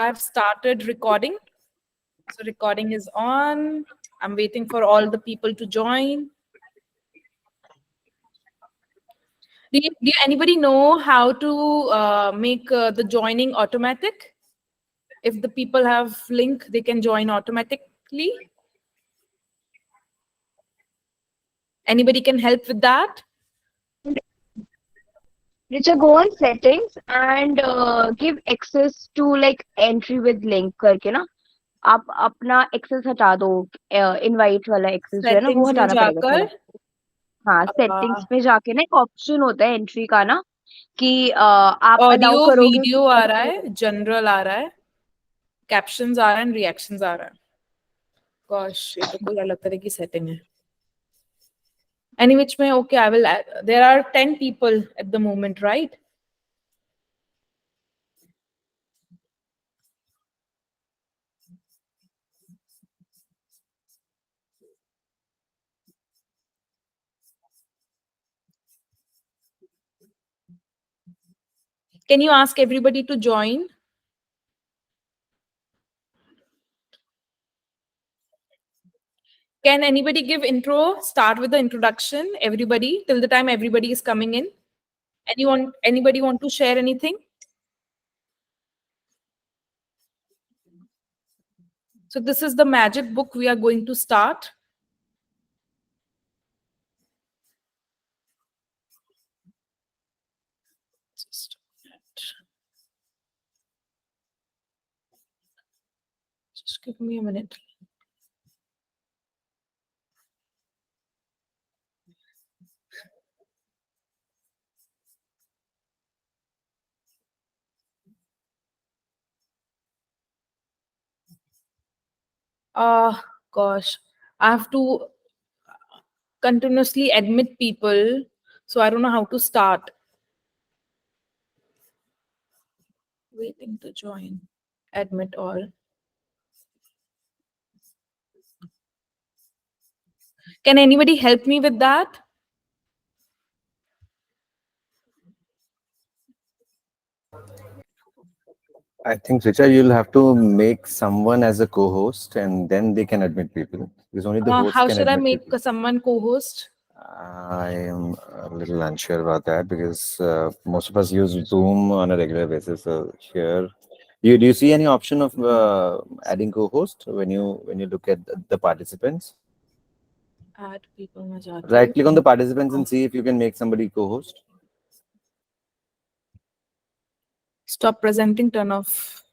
I've started recording. So recording is on. I'm waiting for all the people to join. Do anybody know how to make the joining automatic? If the people have link, they can join automatically. Anybody can help with that? Richa, go on settings and give access to like entry with link करके ना आप अपना access हटा दो invite वाला access जो है ना वो Settings में हटाना पड़ेगा थोड़ा जाकर हाँ settings में जाके ना एक option होता है entry का ना कि आप allow ऑडियो करोगे वीडियो आ रहा है, जनरल आ रहा है, कैप्शंस आ रहा है, रिएक्शंस आ रहा है. Gosh, ये तो कोई अलग तरह की सेटिंग है. Any which way, okay, I will add. There are 10 people at the moment, right? Can you ask everybody to join? Can anybody give intro? Start with the introduction, everybody, till the time everybody is coming in. Anybody want to share anything? So this is the magic book we are going to start. Just give me a minute. Gosh, I have to continuously admit people, so I don't know how to start. Waiting to join. Admit all. Can anybody help me with that? I think, Richa, you'll have to make someone as a co-host and then they can admit people. Because only the host How can should I admit make people. someone co-host? I am a little unsure about that because most of us use Zoom on a regular basis. So here, do you see any option of adding co-host when you look at the participants? Add people में जाके. Right click on the participants and see if you can make somebody co-host. Stop presenting, turn off.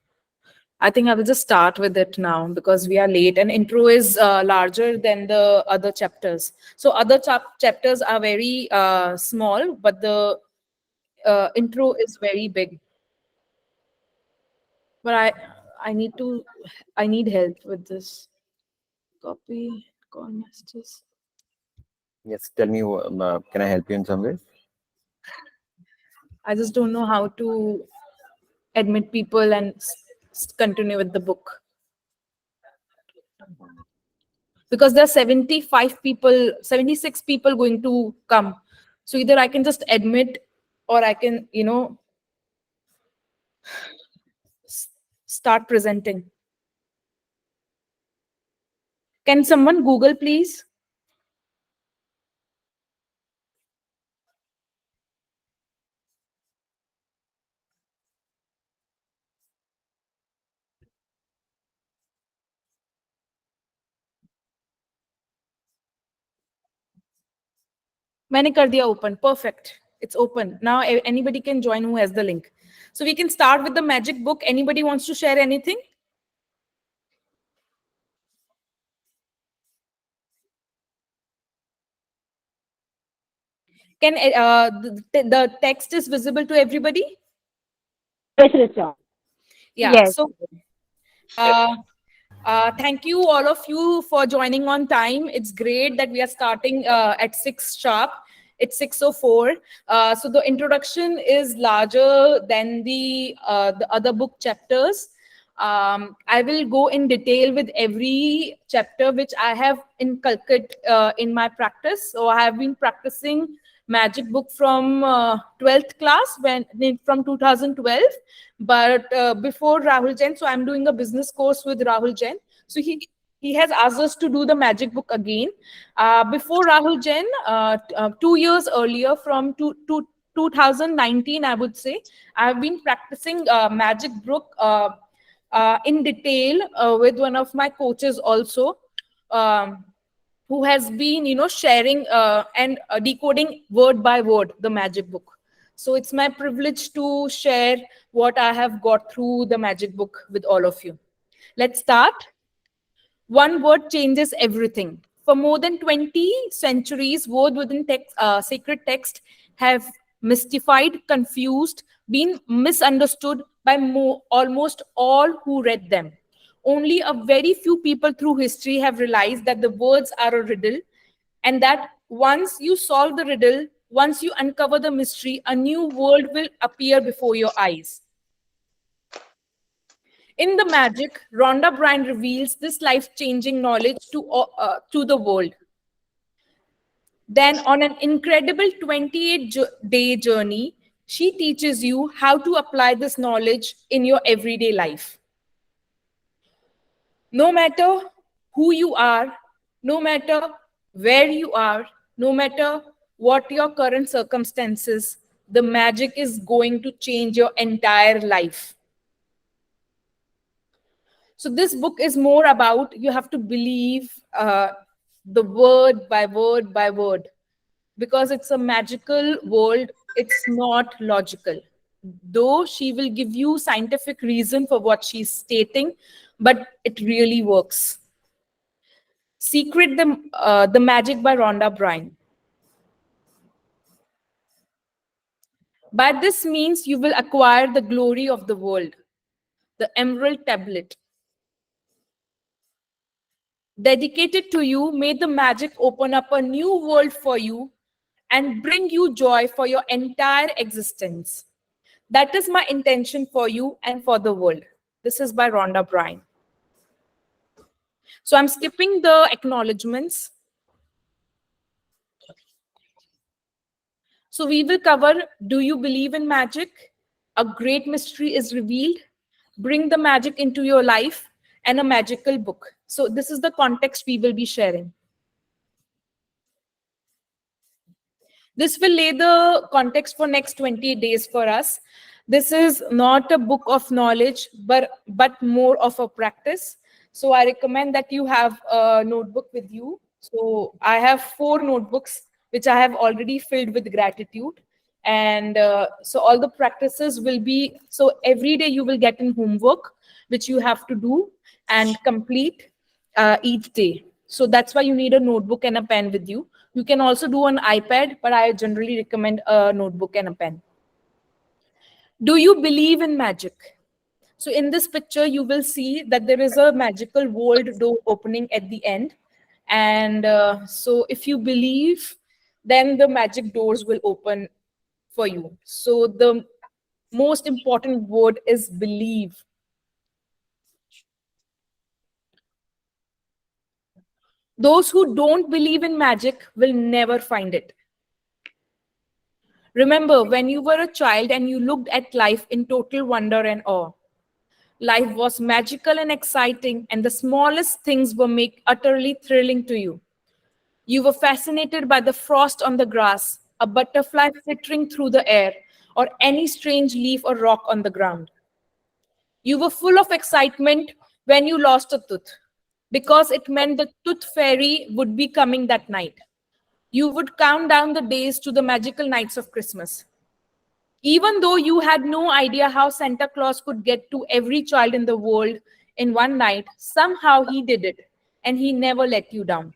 I think I will just start with it now because we are late and intro is larger than the other chapters. So other chapters are very small, but the intro is very big. But I need help with this. Copy, call messages. Yes, tell me, can I help you in some way? I just don't know how to admit people and continue with the book. Because there are 75 people, 76 people going to come. So either I can just admit or I can, start presenting. Can someone Google, please? मैंने कर दिया open. Perfect. It's open. Now anybody can join who has the link. So we can start with the magic book. Anybody wants to share anything? Can the text is visible to everybody? Yes, Richa. Yeah. Yes. So thank you all of you for joining on time. It's great that we are starting at 6 sharp. It's 6:04. So the introduction is larger than the other book chapters. I will go in detail with every chapter which I have inculcated in my practice. So I have been practicing magic book from 12th class, when from 2012. But before Rahul Jain, so I'm doing a business course with Rahul Jain. So he has asked us to do the magic book again. Before Rahul Jain, 2 years earlier, from 2019, I would say, I've been practicing magic book in detail with one of my coaches also, um, who has been, sharing and decoding word by word the magic book. So it's my privilege to share what I have got through the magic book with all of you. Let's start. One word changes everything. For more than 20 centuries, words within sacred text have mystified, confused, been misunderstood by almost all who read them. Only a very few people through history have realized that the words are a riddle, and that once you solve the riddle, once you uncover the mystery, a new world will appear before your eyes. In the magic, Rhonda Byrne reveals this life-changing knowledge to the world. Then, on an incredible 28-day journey, she teaches you how to apply this knowledge in your everyday life. No matter who you are, no matter where you are, no matter what your current circumstances, the magic is going to change your entire life. So this book is more about, you have to believe the word by word by word, because it's a magical world. It's not logical, though she will give you scientific reason for what she's stating, but it really works. Secret, the Magic by Rhonda Byrne. By this means you will acquire the glory of the world, the emerald tablet dedicated to you. May the magic open up a new world for you and bring you joy for your entire existence. That is my intention for you and for the world. This is by Rhonda Byrne. So I'm skipping the acknowledgements. So we will cover, do you believe in magic? A great mystery is revealed. Bring the magic into your life, and a magical book. So this is the context we will be sharing. This will lay the context for next 20 days for us. This is not a book of knowledge, but more of a practice. So I recommend that you have a notebook with you. So I have 4 notebooks, which I have already filled with gratitude. And so all the practices will be, so every day you will get in homework, which you have to do and complete each day. So that's why you need a notebook and a pen with you. You can also do an iPad, but I generally recommend a notebook and a pen. Do you believe in magic? So in this picture, you will see that there is a magical world door opening at the end. And so if you believe, then the magic doors will open for you. So the most important word is believe. Those who don't believe in magic will never find it. Remember when you were a child and you looked at life in total wonder and awe. Life was magical and exciting, and the smallest things were make utterly thrilling to you. You were fascinated by the frost on the grass, a butterfly flittering through the air, or any strange leaf or rock on the ground. You were full of excitement when you lost a tooth, because it meant the tooth fairy would be coming that night. You would count down the days to the magical nights of Christmas. Even though you had no idea how Santa Claus could get to every child in the world in one night, somehow he did it, and he never let you down.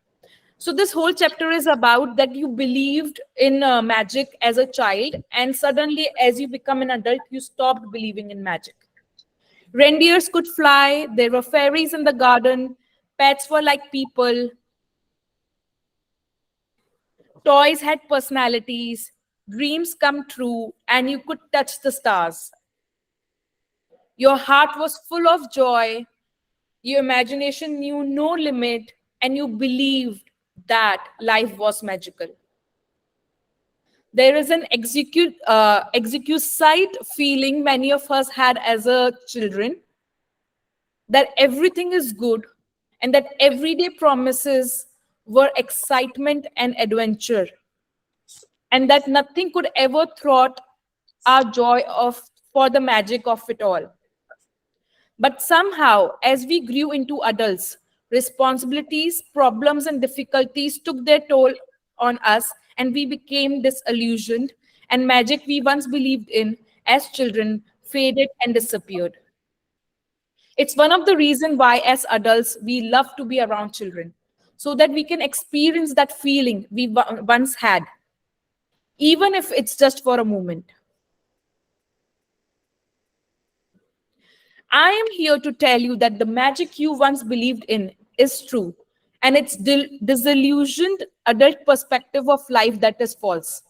So this whole chapter is about that you believed in magic as a child, and suddenly as you become an adult, you stopped believing in magic. Reindeers could fly, there were fairies in the garden, pets were like people, toys had personalities, dreams come true, and you could touch the stars. Your heart was full of joy, your imagination knew no limit, and you believed that life was magical. There is an exquisite feeling many of us had as a children, that everything is good and that everyday promises were excitement and adventure, and that nothing could ever thwart our joy of for the magic of it all. But somehow, as we grew into adults, responsibilities, problems, and difficulties took their toll on us, and we became disillusioned, and magic we once believed in as children faded and disappeared. It's one of the reasons why, as adults, we love to be around children, so that we can experience that feeling we once had, even if it's just for a moment. I am here to tell you that the magic you once believed in is true, and it's disillusioned adult perspective of life that is false.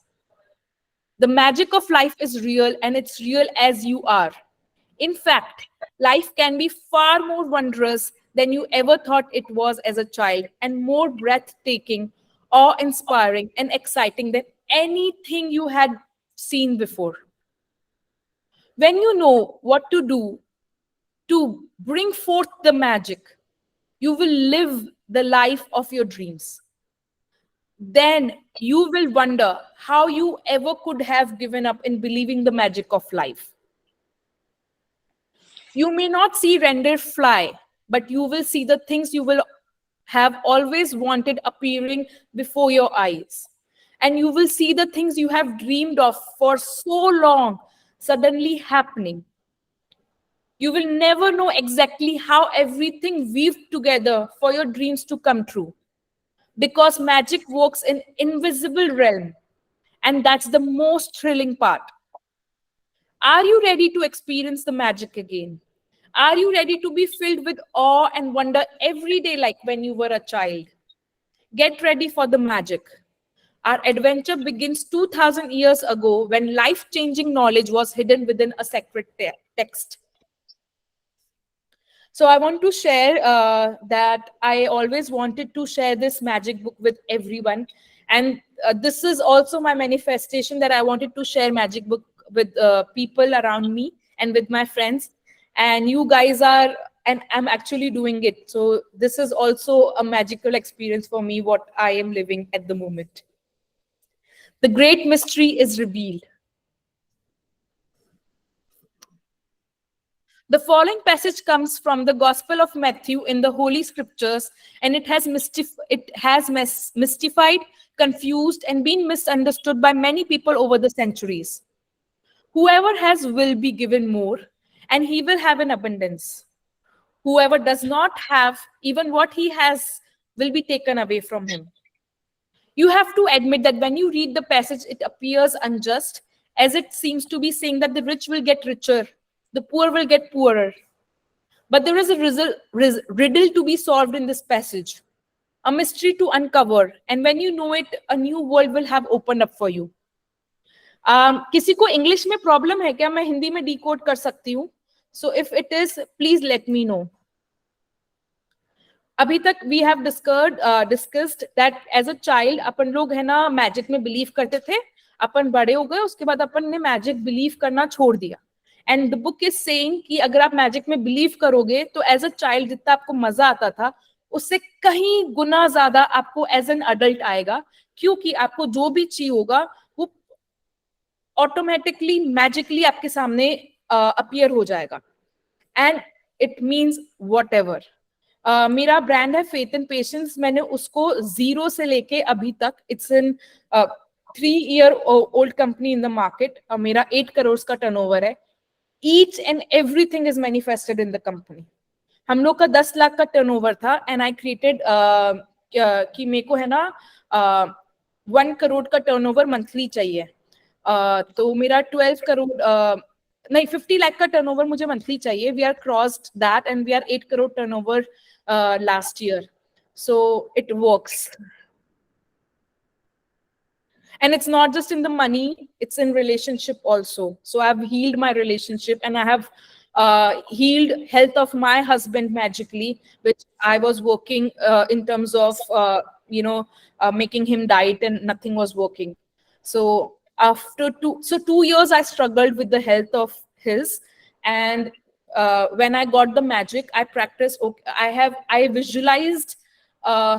The magic of life is real, and it's real as you are. In fact, life can be far more wondrous than you ever thought it was as a child, and more breathtaking, awe inspiring, and exciting than anything you had seen before. When you know what to do to bring forth the magic, you will live the life of your dreams. Then you will wonder how you ever could have given up in believing the magic of life. You may not see render fly, but you will see the things you will have always wanted appearing before your eyes. And you will see the things you have dreamed of for so long suddenly happening. You will never know exactly how everything weaved together for your dreams to come true, because magic works in invisible realm, and that's the most thrilling part. Are you ready to experience the magic again? Are you ready to be filled with awe and wonder every day like when you were a child? Get ready for the magic. Our adventure begins 2000 years ago, when life-changing knowledge was hidden within a sacred text. So I want to share that I always wanted to share this magic book with everyone, and this is also my manifestation, that I wanted to share magic book with people around me and with my friends. And you guys are, and I'm actually doing it. So this is also a magical experience for me, what I am living at the moment. The great mystery is revealed. The following passage comes from the Gospel of Matthew in the Holy Scriptures, and it has mystified, confused, and been misunderstood by many people over the centuries. Whoever has will be given more, and he will have an abundance. Whoever does not have, even what he has will be taken away from him. You have to admit that when you read the passage, it appears unjust, as it seems to be saying that the rich will get richer, the poor will get poorer. But there is a riddle to be solved in this passage, a mystery to uncover, and when you know it, a new world will have opened up for you. किसी को English में problem है क्या? मैं हिंदी में decode कर सकती हूँ. So if it is, please let me know. अभी तक we have discussed that as a child अपन लोग है ना मैजिक में बिलीव करते थे. अपन बड़े हो गए, उसके बाद अपन ने मैजिक बिलीव करना छोड़ दिया. And the book is saying कि अगर आप मैजिक में बिलीव करोगे तो एज अ चाइल्ड जितना आपको मजा आता था, उससे कहीं गुना ज्यादा आपको एज एन अडल्ट आएगा, क्योंकि आपको जो भी चाहिए होगा वो ऑटोमेटिकली मैजिकली आपके सामने अपीयर हो जाएगा. And it means what ever. मेरा ब्रांड है फेथ एंड पेशेंस. मैंने उसको 0 से लेके अभी तक, it's in 3-year old company in the market. मेरा 8 करोड़ का टर्नओवर है. Each and everything is manifested in the company. हम लोग का 10 लाख का टर्नओवर था, एंड आई क्रिएटेड कि मेरे को है ना 1 करोड़ का टर्नओवर मंथली चाहिए. तो मेरा 12 करोड़ नहीं 50 लाख का टर्नओवर मुझे मंथली चाहिए. We are crossed that, and we are 8 crore turnover last year. So it works. And it's not just in the money, it's in relationship also. So I've healed my relationship, and I have healed health of my husband magically, which I was working in terms of making him diet, and nothing was working. So After 2 years I struggled with the health of his, and when I got the magic, I practiced. Okay, I visualized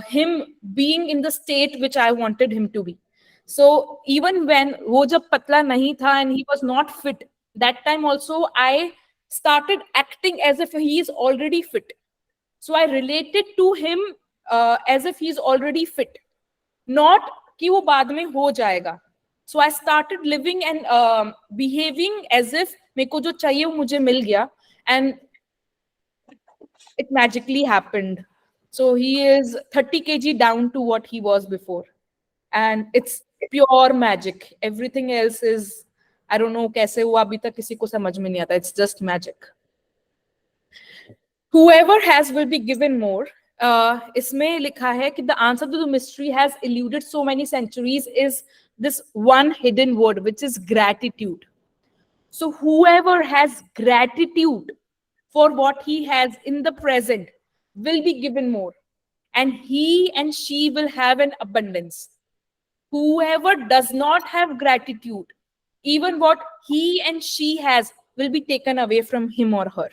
him being in the state which I wanted him to be. So even when wo jab patla nahi tha and he was not fit, that time also I started acting as if he is already fit. So I related to him as if he is already fit, not कि वो बाद में हो जाएगा. So I started living and behaving as if मेरे को जो चाहिए वो मुझे मिल गया, and it magically happened. So he is 30 kg down to what he was before, and it's pure magic. Everything else is, I don't know कैसे हुआ अभी तक किसी को समझ में नहीं आता. It's just magic. Whoever has will be given more. इसमें लिखा है कि the answer to the mystery has eluded so many centuries is this one hidden word, which is gratitude. So whoever has gratitude for what he has in the present will be given more, and he and she will have an abundance. Whoever does not have gratitude, even what he and she has will be taken away from him or her.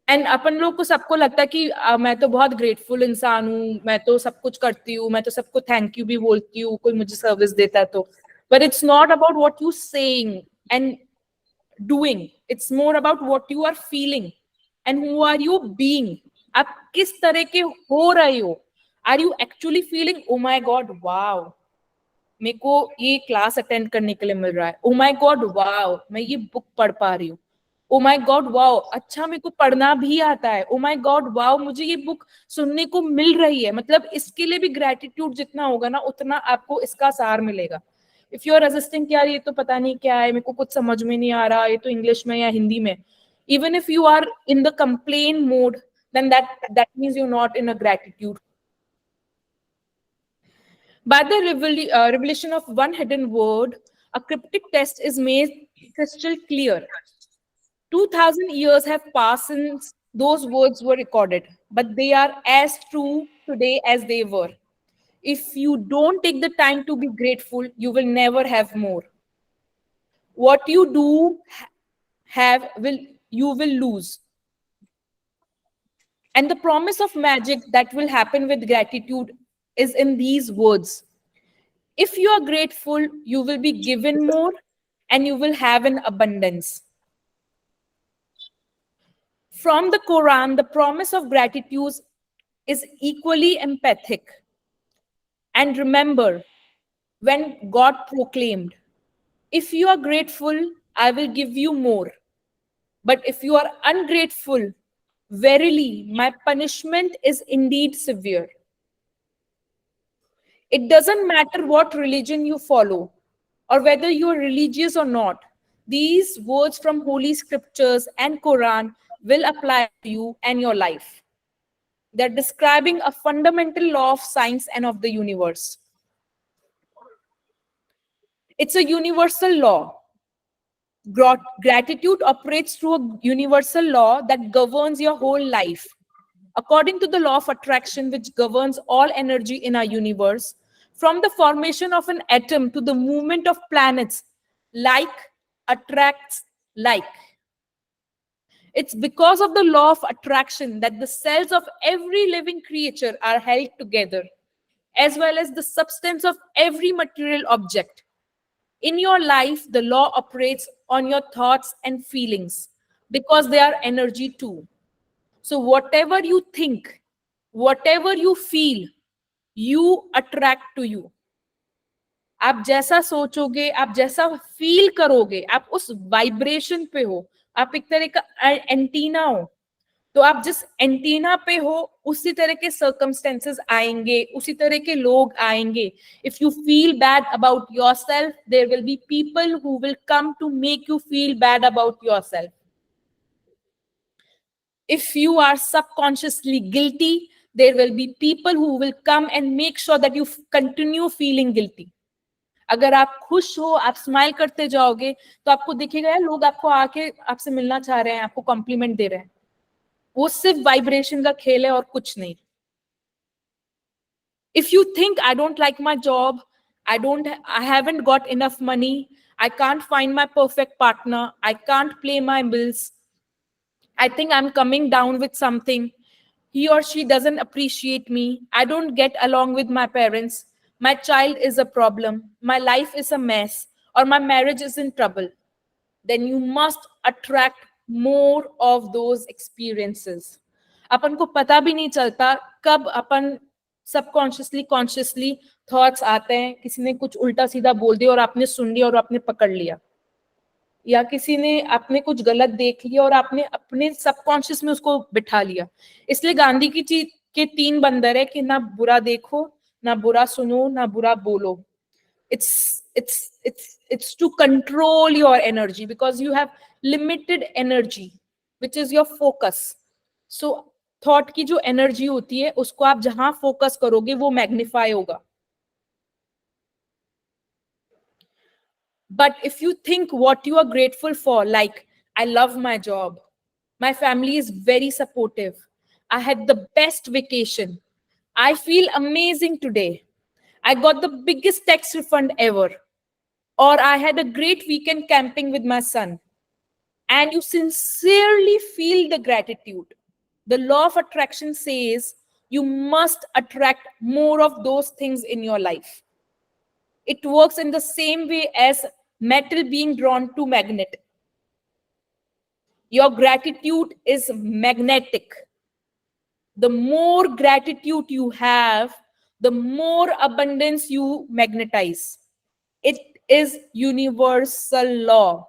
And अपन लोग को सबको लगता है कि मैं तो बहुत ग्रेटफुल इंसान हूँ, मैं तो सब कुछ करती हूँ, मैं तो सबको थैंक यू भी बोलती हूँ, कोई मुझे सर्विस देता है तो. But it's not about what you saying and doing, it's more about what you are feeling and who are you being. आप किस तरह के हो रहे हो. Are you actually feeling oh my god wow, मेरे को ये क्लास अटेंड करने के लिए मिल रहा है. ओ माय गॉड वाओ, मैं ये बुक पढ़ पा रही हूँ. ओ माय गॉड वाओ, अच्छा मेरे को पढ़ना भी आता है. ओ माय गॉड वाओ, मुझे ये बुक सुनने को मिल रही है. मतलब इसके लिए भी ग्रेटिट्यूड जितना होगा ना, उतना आपको इसका सार मिलेगा. इफ यू आर रेजिस्टिंग कि यार ये तो पता नहीं क्या है, मेरे को कुछ समझ में नहीं आ रहा, ये तो इंग्लिश में या हिंदी में, even if you are in the complain mode, then that means you're not in a gratitude. By the revelation of one hidden word, a cryptic text is made crystal clear. 2000 years have passed since those words were recorded, but they are as true today as they were. If you don't take the time to be grateful, you will never have more. What you do have will you will lose. And the promise of magic that will happen with gratitude is in these words. If you are grateful, you will be given more and you will have an abundance. From the Quran, the promise of gratitude is equally empathic. And remember, when God proclaimed, if you are grateful, I will give you more. But if you are ungrateful, verily, my punishment is indeed severe. It doesn't matter what religion you follow or whether you are religious or not. These words from Holy Scriptures and Quran will apply to you and your life. They're describing a fundamental law of science and of the universe. It's a universal law. Gratitude operates through a universal law that governs your whole life. According to the law of attraction, which governs all energy in our universe, from the formation of an atom to the movement of planets, like attracts like. It's because of the law of attraction that the cells of every living creature are held together, as well as the substance of every material object. In your life, the law operates on your thoughts and feelings because they are energy too. So whatever you think, whatever you feel, you attract to you. आप जैसा सोचोगे, आप जैसा feel करोगे, आप उस vibration पे हो. आप एक तरह का एंटीना हो. तो आप जिस एंटीना पे हो, उसी तरह के सर्कमस्टेंसेस आएंगे, उसी तरह के लोग आएंगे. If you feel bad about yourself, there will be people who will come to make you feel bad about yourself. If you are subconsciously guilty, there will be people who will come and make sure that you continue feeling guilty. अगर आप खुश हो, आप smile करते जाओगे, तो आपको दिखेगा यार लोग आपको आके आपसे मिलना चाह रहे हैं, आपको कॉम्प्लीमेंट दे रहे हैं. वो सिर्फ वाइब्रेशन का खेल है और कुछ नहीं. If you think I don't like my job, I haven't got enough money. I can't find my perfect partner. I can't pay my bills. I think I'm coming down with something. He or she doesn't appreciate me. I don't get along with my parents. My child is a problem. My life is a mess. Or my marriage is in trouble. Then you must attract more of those experiences. अपन को पता भी नहीं चलता कब अपन subconsciously consciously thoughts आते हैं, किसी ने कुछ उल्टा सीधा बोल दिया और आपने सुन लिया और आपने पकड़ लिया, या किसी ने आपने कुछ गलत देख लिया और आपने अपने सबकॉन्शियस में उसको बिठा लिया. इसलिए गांधी की चीज के 3 बंदर है कि ना बुरा देखो, ना बुरा सुनो, ना बुरा बोलो. It's to control your energy because you have limited energy which is your focus. So thought की जो एनर्जी होती है उसको आप जहां फोकस करोगे वो मैग्नीफाई होगा. But if you think what you are grateful for, like, I love my job, my family is very supportive, I had the best vacation, I feel amazing today, I got the biggest tax refund ever, or I had a great weekend camping with my son, and you sincerely feel the gratitude, the law of attraction says you must attract more of those things in your life. It works in the same way as metal being drawn to magnet. Your gratitude is magnetic. The more gratitude you have, the more abundance you magnetize. It is universal law.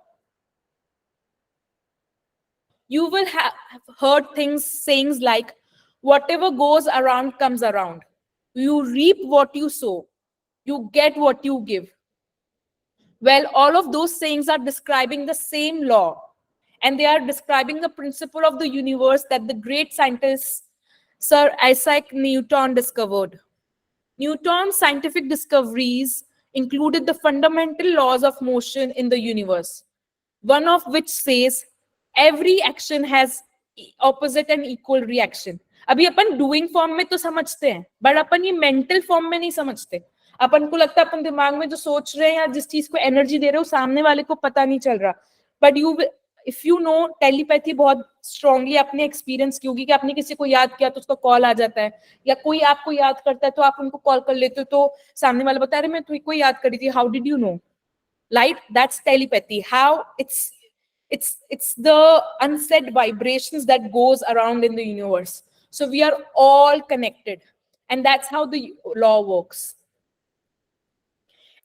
You will have heard sayings like, whatever goes around comes around. You reap what you sow. You get what you give. Well, all of those sayings are describing the same law, and they are describing the principle of the universe that the great scientist Sir Isaac Newton discovered. Newton's scientific discoveries included the fundamental laws of motion in the universe, one of which says every action has opposite and equal reaction. अभी अपन doing form में तो समझते हैं, but अपन ये mental form में नहीं समझते. अपन को लगता है अपन दिमाग में जो सोच रहे हैं या जिस चीज को एनर्जी दे रहे हो सामने वाले को पता नहीं चल रहा. But you if you know telepathy बहुत स्ट्रांगली आपने एक्सपीरियंस की होगी कि आपने किसी को याद किया तो उसका कॉल आ जाता है, या कोई आपको याद करता है तो आप उनको कॉल कर लेते हो तो सामने वाला बता रहे मैं तुमको याद करी थी, how did you know? Light, that's telepathy. How it's the unsaid vibrations that goes around in the universe. So we are all connected, and that's how the law works.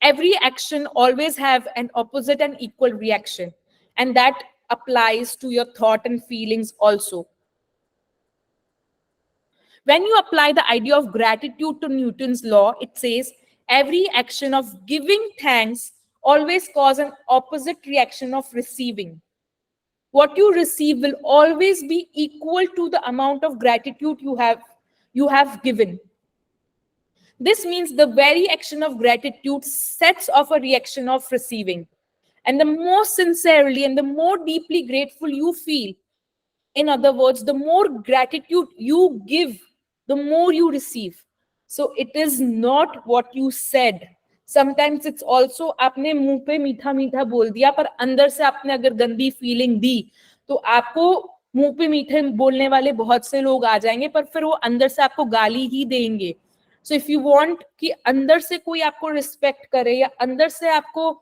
Every action always have an opposite and equal reaction, and that applies to your thought and feelings also. When you apply the idea of gratitude to Newton's law, it says every action of giving thanks always cause an opposite reaction of receiving. What you receive will always be equal to the amount of gratitude you have given. This means the very action of gratitude sets off a reaction of receiving. And the more sincerely and the more deeply grateful you feel, in other words, the more gratitude you give, the more you receive. So it is not what you said. Sometimes it's also आपने मुंह पे मीठा मीठा बोल दिया पर अंदर से आपने अगर गंदी फीलिंग दी तो आपको मुंह पे मीठे बोलने वाले बहुत से लोग आ जाएंगे पर फिर वो अंदर से आपको गाली ही देंगे. सो इफ यू वांट कि अंदर से कोई आपको रिस्पेक्ट करे या अंदर से आपको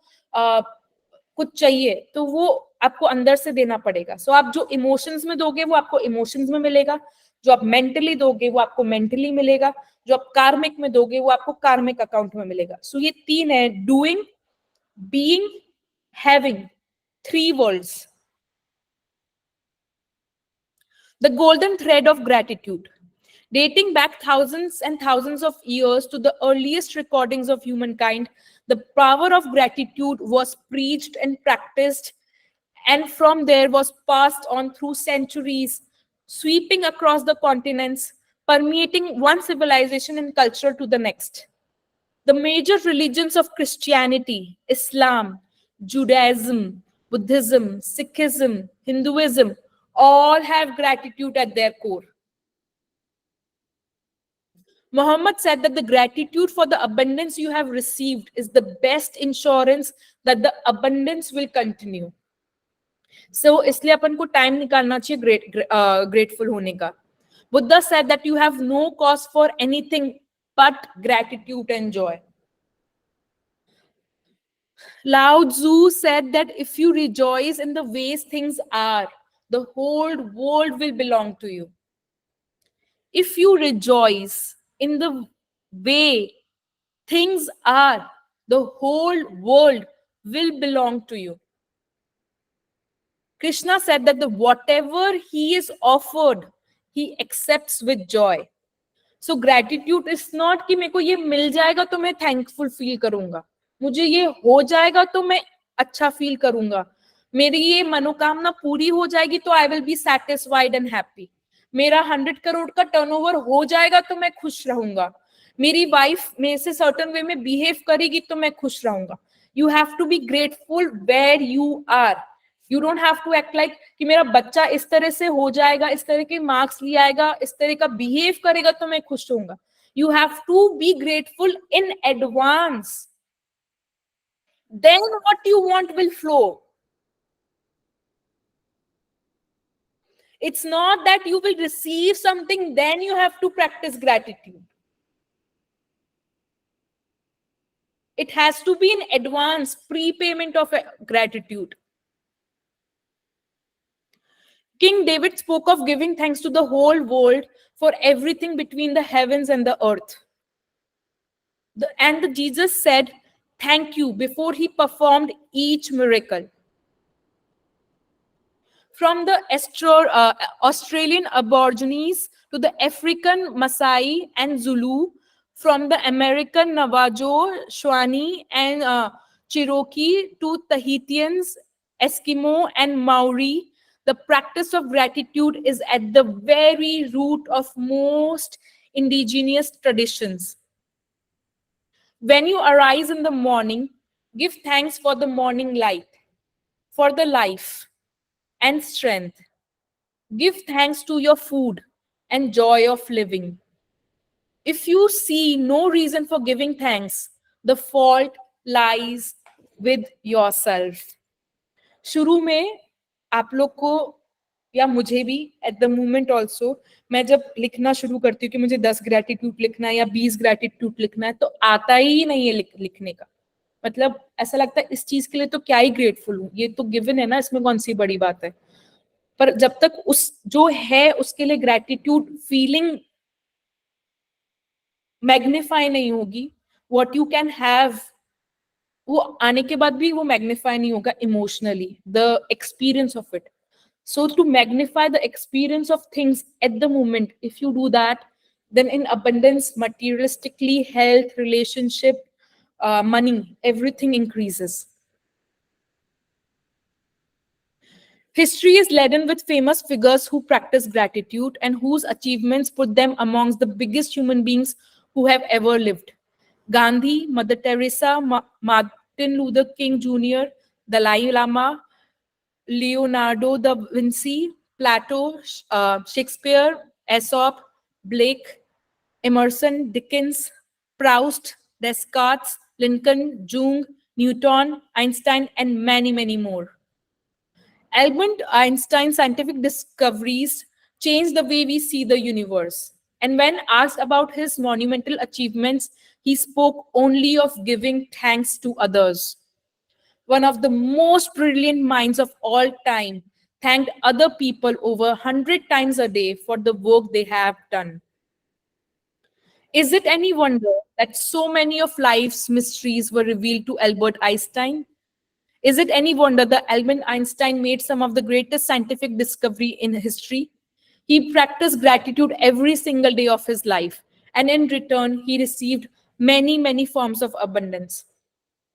कुछ चाहिए तो वो आपको अंदर से देना पड़ेगा. सो आप जो इमोशंस में दोगे वो आपको इमोशंस में मिलेगा, जो आप मेंटली दोगे वो आपको मेंटली मिलेगा, जो आप कार्मिक में दोगे वो आपको कार्मिक अकाउंट में मिलेगा. सो ये 3 है, doing, being, having, 3 worlds. The golden thread of gratitude. Dating back thousands and thousands of years to the earliest recordings of humankind, the power of gratitude was preached and practiced, and from there was passed on through centuries, sweeping across the continents, permeating one civilization and culture to the next. The major religions of Christianity, Islam, Judaism, Buddhism, Sikhism, Hinduism, all have gratitude at their core. Muhammad said that the gratitude for the abundance you have received is the best insurance that the abundance will continue. So इसलिए अपन को time निकालना चाहिए grateful होने का. Buddha said that you have no cause for anything but gratitude and joy. Lao Tzu said that if you rejoice in the ways things are, the whole world will belong to you. If you rejoice in the way things are, the whole world will belong to you. Krishna said that the whatever he is offered, he accepts with joy. So gratitude is not कि मेरे को ये मिल जाएगा तो मैं thankful feel करूंगा, मुझे ये हो जाएगा तो मैं अच्छा फील करूंगा, मेरी ये मनोकामना पूरी हो जाएगी तो I will be satisfied and happy, मेरा 100 करोड़ का टर्नओवर हो जाएगा तो मैं खुश रहूंगा, मेरी वाइफ मेरे से सर्टन वे में बिहेव करेगी तो मैं खुश रहूंगा. You have to be grateful where you are. You don't have to act like कि मेरा बच्चा इस तरह से हो जाएगा, इस तरह के मार्क्स ले आएगा, इस तरह का बिहेव करेगा तो मैं खुश होऊंगा. You have to be grateful in advance, then what you want will flow. It's not that you will receive something then you have to practice gratitude. It has to be in advance, prepayment of gratitude. King David spoke of giving thanks to the whole world for everything between the heavens and the earth. And Jesus said, thank you, before he performed each miracle. From the Australian Aborigines to the African Maasai and Zulu, from the American Navajo, Shawnee, and Cherokee to Tahitians, Eskimo, and Maori, the practice of gratitude is at the very root of most indigenous traditions. When you arise in the morning, give thanks for the morning light, for the life and strength. Give thanks to your food and joy of living. If you see no reason for giving thanks, the fault lies with yourself. शुरू में आप लोग को या मुझे भी eight the moment also, मैं जब लिखना शुरू करती हूँ कि मुझे 10 ग्रेटिट्यूड लिखना है या 20 ग्रेटिट्यूड लिखना है, तो आता ही नहीं है लिखने का. मतलब ऐसा लगता है इस चीज के लिए तो क्या ही ग्रेटफुल हूँ, ये तो गिवन है ना, इसमें कौन सी बड़ी बात है. पर जब तक उस जो है उसके लिए ग्रेटिट्यूड फीलिंग मैग्नीफाई नहीं होगी, व्हाट यू कैन हैव वो आने के बाद भी वो मैग्नीफाई नहीं होगा emotionally, the experience of it. So to magnify the experience of things at the moment, if you do that, then in abundance, materialistically, health, relationship, money, everything increases. History is laden with famous figures who practice gratitude and whose achievements put them amongst the biggest human beings who have ever lived. Gandhi, Mother Teresa, Martin Luther King Jr., Dalai Lama, Leonardo da Vinci, Plato, Shakespeare, Aesop, Blake, Emerson, Dickens, Proust, Descartes, Lincoln, Jung, Newton, Einstein, and many, many more. Albert Einstein's scientific discoveries changed the way we see the universe. And when asked about his monumental achievements, he spoke only of giving thanks to others. One of the most brilliant minds of all time thanked other people over 100 times a day for the work they have done. Is it any wonder that so many of life's mysteries were revealed to Albert Einstein? Is it any wonder that Albert Einstein made some of the greatest scientific discovery in history? He practiced gratitude every single day of his life, and in return, he received many, many forms of abundance.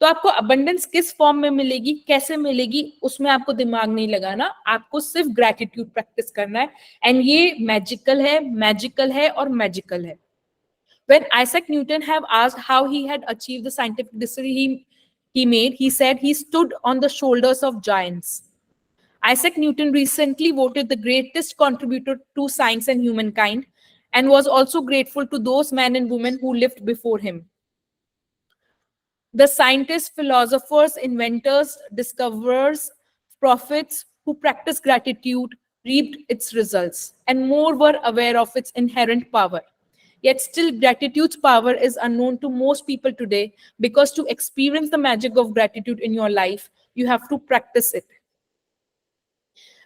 तो आपको abundance किस form में मिलेगी, कैसे मिलेगी, उसमें आपको दिमाग नहीं लगाना, आपको सिर्फ ग्रेटिट्यूड प्रैक्टिस करना है. एंड ये मैजिकल है और मैजिकल है. When Isaac Newton have asked how he had achieved the scientific discovery he made, he said he stood on the shoulders of giants. Isaac Newton recently voted the greatest contributor to science and humankind, and was also grateful to those men and women who lived before him. The scientists, philosophers, inventors, discoverers, prophets who practiced gratitude reaped its results, and more were aware of its inherent power. Yet still, gratitude's power is unknown to most people today because to experience the magic of gratitude in your life, you have to practice it.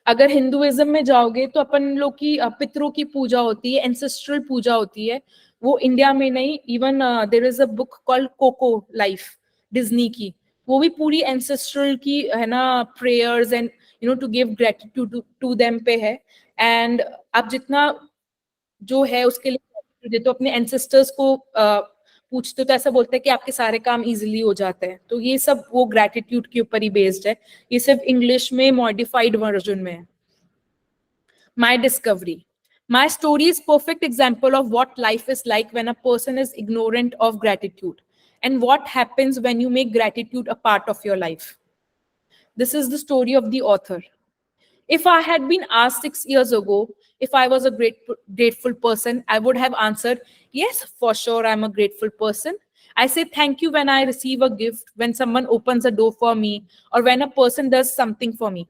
अगर Hinduism में जाओगे तो अपन लोग की पितरों की पूजा होती है, एंसेस्ट्रल पूजा होती है. वो इंडिया में नहीं, even there is a book called Coco life, Disney की. वो भी पूरी एंसेस्ट्रल की है ना, prayers and you know to give gratitude to them पे है. एंड आप जितना जो है उसके लिए gratitude देते हो, अपने एंसेस्टर्स को पूछते हो तो ऐसा बोलते हैं कि आपके सारे काम इजीली हो जाते हैं. तो ये सब वो ग्रेटिट्यूड के ऊपर ही बेस्ड है. ये सिर्फ इंग्लिश में मॉडिफाइड वर्जन में है. My discovery. My story is perfect example of what life is like when a person is ignorant of gratitude and what happens when you make gratitude a part of your life. This is the story of the author. If I had been asked 6 years ago if I was a grateful person, I would have answered, yes, for sure, I'm a grateful person. I say thank you when I receive a gift, when someone opens a door for me, or when a person does something for me.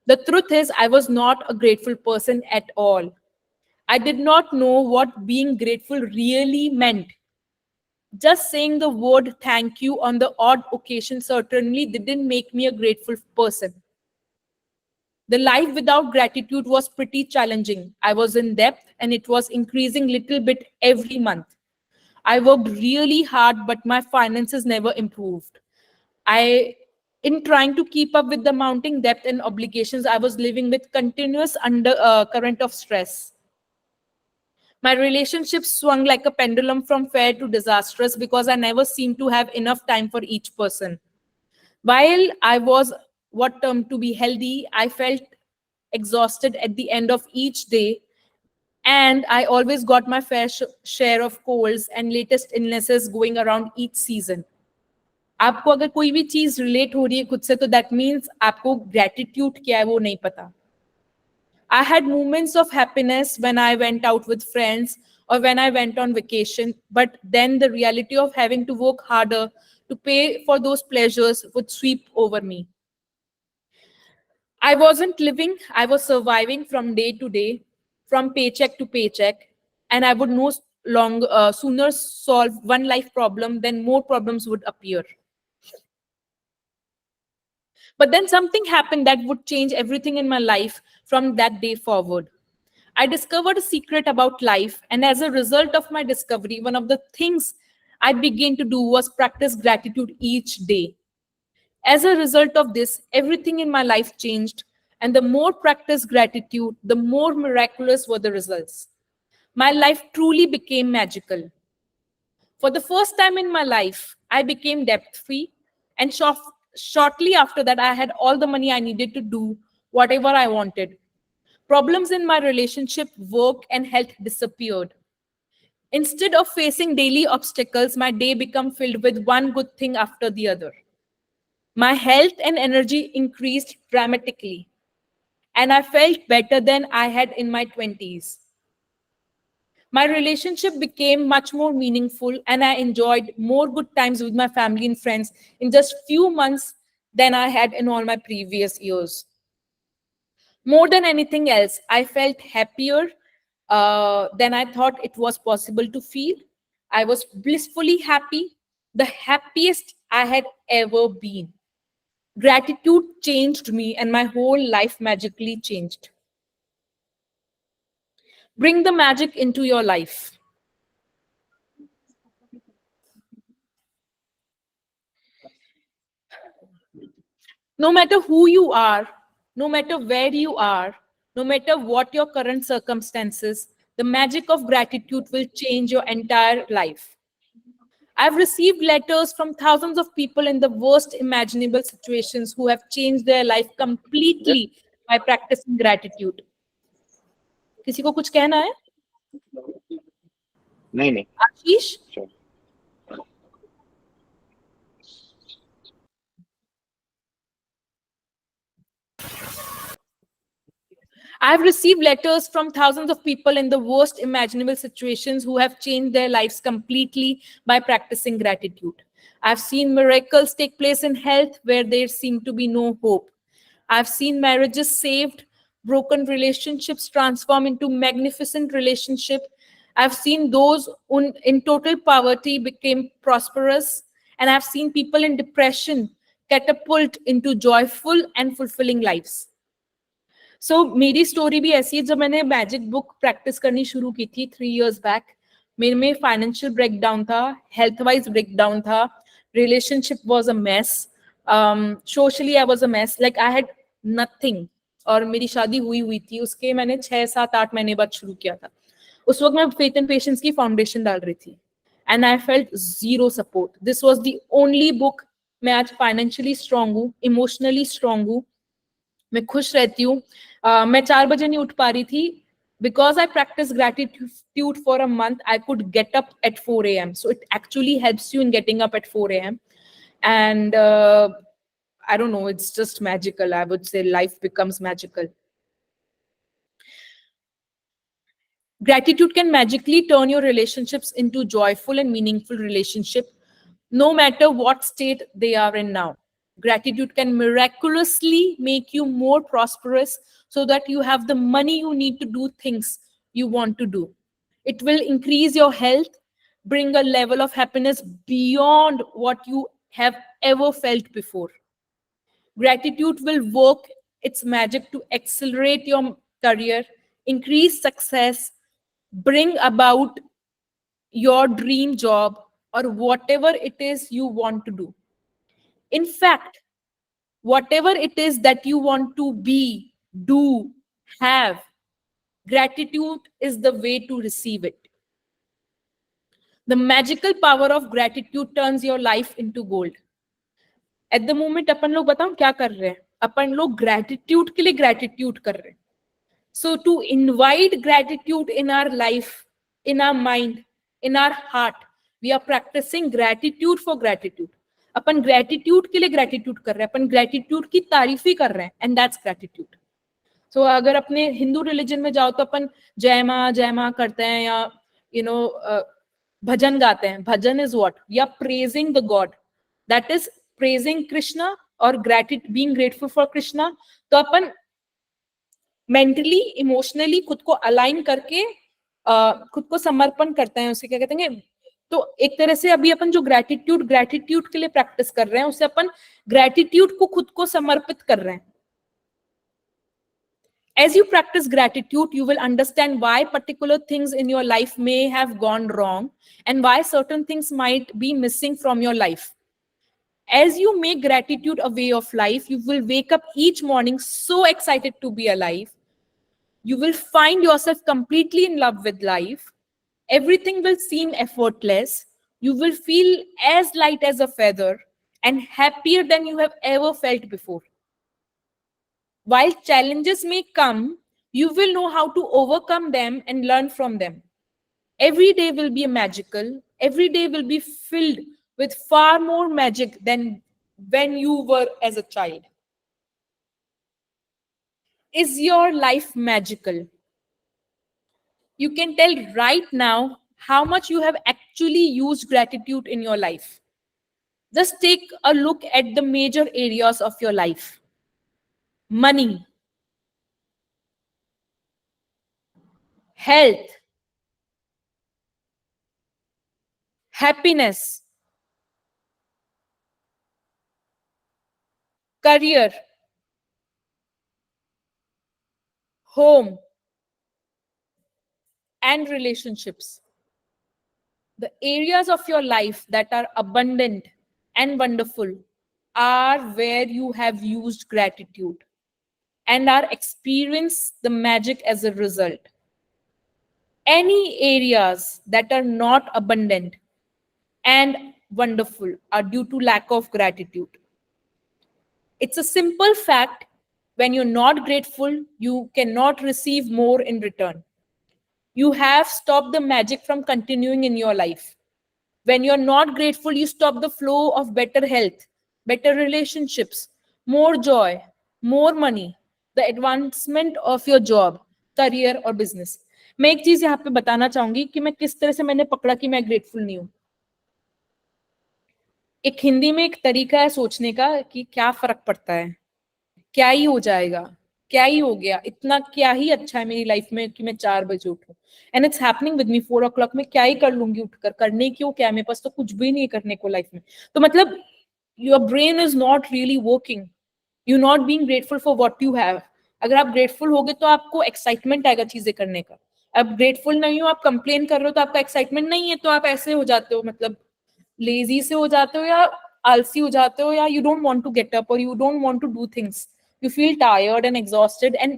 The truth is, I was not a grateful person at all. I did not know what being grateful really meant. Just saying the word thank you on the odd occasion certainly didn't make me a grateful person. The life without gratitude was pretty challenging. I was in debt and it was increasing little bit every month. I worked really hard, but my finances never improved. I, in trying to keep up with the mounting debt and obligations, I was living with continuous under current of stress. My relationship swung like a pendulum from fair to disastrous because I never seemed to have enough time for each person. While I was what term to be healthy, I felt exhausted at the end of each day, and I always got my fair share of colds and latest illnesses going around each season. आपको अगर कोई भी चीज relate हो रही है खुद से तो दैट मीन्स आपको ग्रेटिट्यूड क्या है वो नहीं पता. I had moments of happiness when I went out with friends or when I went on vacation, but then the reality of having to work harder to pay for those pleasures would sweep over me. I wasn't living, I was surviving from day to day, from paycheck to paycheck, and I would no sooner solve one life problem than more problems would appear. But then something happened that would change everything in my life from that day forward. I discovered a secret about life, and as a result of my discovery, one of the things I began to do was practice gratitude each day. As a result of this, everything in my life changed, and the more practiced gratitude, the more miraculous were the results. My life truly became magical. For the first time in my life, I became debt free, and shortly after that, I had all the money I needed to do whatever I wanted. Problems in my relationship, work, and health disappeared. Instead of facing daily obstacles, my day became filled with one good thing after the other. My health and energy increased dramatically, and I felt better than I had in my 20s. My relationship became much more meaningful, and I enjoyed more good times with my family and friends in just few months than I had in all my previous years. More than anything else, I felt happier than I thought it was possible to feel. I was blissfully happy, the happiest I had ever been. Gratitude changed me, and my whole life magically changed. Bring the magic into your life. No matter who you are, no matter where you are, no matter what your current circumstances, the magic of gratitude will change your entire life. I've received letters from thousands of people in the worst imaginable situations who have changed their life completely by practicing gratitude. किसी को कुछ कहना है? नहीं नहीं आशीष? sure. I've received letters from thousands of people in the worst imaginable situations who have changed their lives completely by practicing gratitude. I've seen miracles take place in health where there seemed to be no hope. I've seen marriages saved, broken relationships transform into magnificent relationship. I've seen those in total poverty became prosperous, and I've seen people in depression catapult into joyful and fulfilling lives. सो मेरी story भी ऐसी है. जब मैंने magic book practice करनी शुरू की थी 3 years बैक, मेरे में फाइनेंशियल ब्रेकडाउन था, हेल्थ वाइज ब्रेकडाउन था, relationship was a mess, socially I was a mess, like I had nothing. और मेरी शादी हुई हुई थी, उसके मैंने 6 7 8 महीने बाद शुरू किया था. उस वक्त मैं फेथ एंड पेशेंस की फाउंडेशन डाल रही थी, and I felt zero support. This was the only book. मैं आज फाइनेंशियली स्ट्रांग हूँ, इमोशनली स्ट्रांग हूँ, मैं खुश रहती हूँ. मैं 4 बजे नहीं उठ पा रही थी. Because I practice gratitude for a month, I could get up at 4 a.m. So it actually helps you in getting up at 4 a.m. And I don't know, it's just magical. I would say life becomes magical. Gratitude can magically turn your relationships into joyful and meaningful relationship, no matter what state they are in now. Gratitude can miraculously make you more prosperous so that you have the money you need to do things you want to do. It will increase your health, bring a level of happiness beyond what you have ever felt before. Gratitude will work its magic to accelerate your career, increase success, bring about your dream job or whatever it is you want to do. In fact, whatever it is that you want to be, do, have, gratitude is the way to receive it. The magical power of gratitude turns your life into gold. At the moment अपन लोग बताओ क्या कर रहे हैं, अपन लोग gratitude के लिए ग्रेटिट्यूड कर रहे हैं. So to invite gratitude in our life, in our mind, in our heart, we are practising gratitude for gratitude. अपन ग्रेटिट्यूड के लिए ग्रेटिट्यूड कर रहे हैं, अपन ग्रेटिट्यूड की तारीफ ही कर रहे हैं, एंड दैट्स ग्रेटिट्यूड. सो अगर अपने हिंदू रिलीजन में जाओ तो अपन जय माँ करते हैं, या यू नो भजन गाते हैं. Bhajan is what? We are praising the God. That is praising Krishna और बीइंग ग्रेटफुल फॉर कृष्णा. तो अपन मेंटली इमोशनली खुद को अलाइन करके खुद को समर्पण करते हैं. उसे क्या कहते हैं? तो एक तरह से अभी अपन जो ग्रेटिट्यूड के लिए प्रैक्टिस कर रहे हैं, उससे अपन ग्रेटिट्यूड को खुद को समर्पित कर रहे हैं. As you practice gratitude, you will understand why particular things in your life may have gone wrong and why certain things might be missing from your life. As you make gratitude a way of life, you will wake up each morning so excited to be alive. You will find yourself completely in love with life. Everything will seem effortless. You will feel as light as a feather and happier than you have ever felt before. While challenges may come, you will know how to overcome them and learn from them. Every day will be magical. Every day will be filled with far more magic than when you were as a child. Is your life magical? You can tell right now how much you have actually used gratitude in your life. Just take a look at the major areas of your life. Money, health, happiness, career, home, and relationships. The areas of your life that are abundant and wonderful are where you have used gratitude and are experience the magic as a result. Any areas that are not abundant and wonderful are due to lack of gratitude. It's a simple fact. When you're not grateful, you cannot receive more in return. You have stopped the magic from continuing in your life. When you're not grateful, you stop the flow of better health, better relationships, more joy, more money, the advancement of your job, career और business. मैं एक चीज यहाँ पे बताना चाहूंगी कि मैं किस तरह से मैंने पकड़ा कि मैं ग्रेटफुल नहीं हूँ। एक हिंदी में एक तरीका है सोचने का कि क्या फर्क पड़ता है, क्या ही हो जाएगा, क्या ही हो गया, इतना क्या ही अच्छा है मेरी लाइफ में कि मैं 4 बजे उठूं, and it's happening with me 4 o'clock में, क्या ही कर लूंगी उठकर, करने क्यों, क्या मेरे पास तो कुछ भी नहीं है करने को लाइफ में। तो मतलब your brain is not really working, you not being grateful for what you have. अगर आप ग्रेटफुल होगे तो आपको एक्साइटमेंट आएगा चीजें करने का। अब ग्रेटफुल नहीं हो, आप कंप्लेन कर रहे हो तो आपका एक्साइटमेंट नहीं है, तो आप ऐसे हो जाते हो, मतलब लेजी से हो जाते हो या आलसी हो जाते हो, या you don't want to get up और you don't want to do things, you feel tired and exhausted and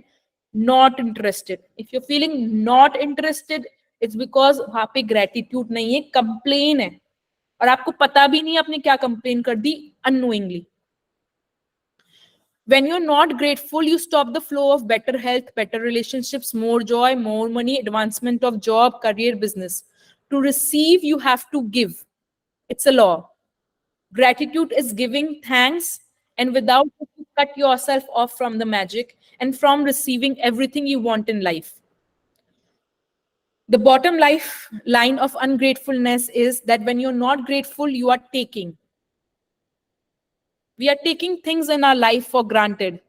not interested. If you're feeling not interested, it's because वहां पे gratitude नहीं है, complain है, और आपको पता भी नहीं आपने क्या complain कर दी unknowingly. When you're not grateful, you stop the flow of better health, better relationships, more joy, more money, advancement of job, career, business. To receive, you have to give. It's a law. Gratitude is giving thanks, and without it, you cut yourself off from the magic and from receiving everything you want in life. The bottom life line of ungratefulness is that when you're not grateful, you are taking. We are taking things in our life for granted.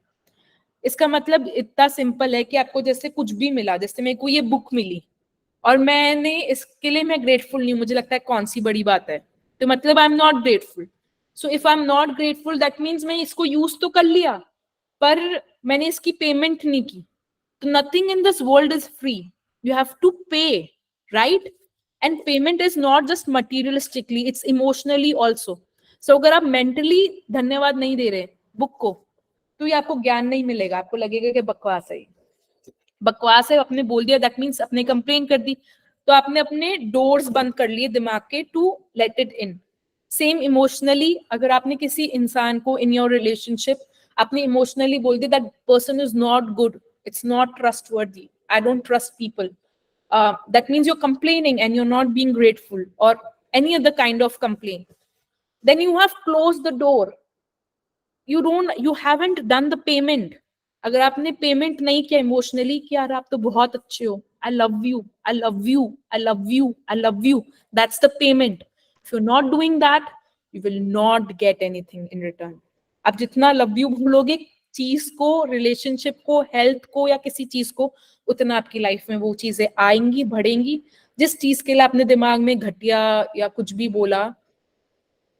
इसका मतलब इतना simple है कि आपको जैसे कुछ भी मिला, जैसे मेरे को ये बुक मिली और मैंने इसके लिए मैं ग्रेटफुल नहीं हूं, मुझे लगता है कौन सी बड़ी बात है, तो मतलब I am not grateful. So if I am not grateful that means मैं इसको यूज तो कर लिया पर मैंने इसकी पेमेंट नहीं की। तो nothing in this world is free, you have to pay, right? And payment is not just materialistically, it's emotionally also. So अगर आप मेंटली धन्यवाद नहीं दे रहे बुक को, तो ये आपको ज्ञान नहीं मिलेगा, आपको लगेगा कि बकवास है, बकवास है, आपने बोल दिया दैट मीन्स अपने कंप्लेन कर दी, तो आपने अपने डोर्स बंद कर लिए दिमाग के to let it in. Same emotionally, अगर आपने किसी इंसान को इन योर रिलेशनशिप आपने इमोशनली बोल दिया that person is not good, it's not trustworthy, I don't trust people, that means you're complaining and you're not being grateful or any other kind of complaint, then you have closed the door, you haven't done the payment। अगर आपने payment नहीं किया emotionally कि यार आप तो बहुत अच्छे हो, I love you, I love you, I love you, I love you, that's the payment. If you not doing that, you will not get anything in return. आप जितना लव यू बोलोगे चीज को, रिलेशनशिप को, हेल्थ को या किसी चीज को, उतना आपकी लाइफ में वो चीजें आएंगी, बढ़ेंगी। जिस चीज के लिए आपने दिमाग में घटिया या कुछ भी बोला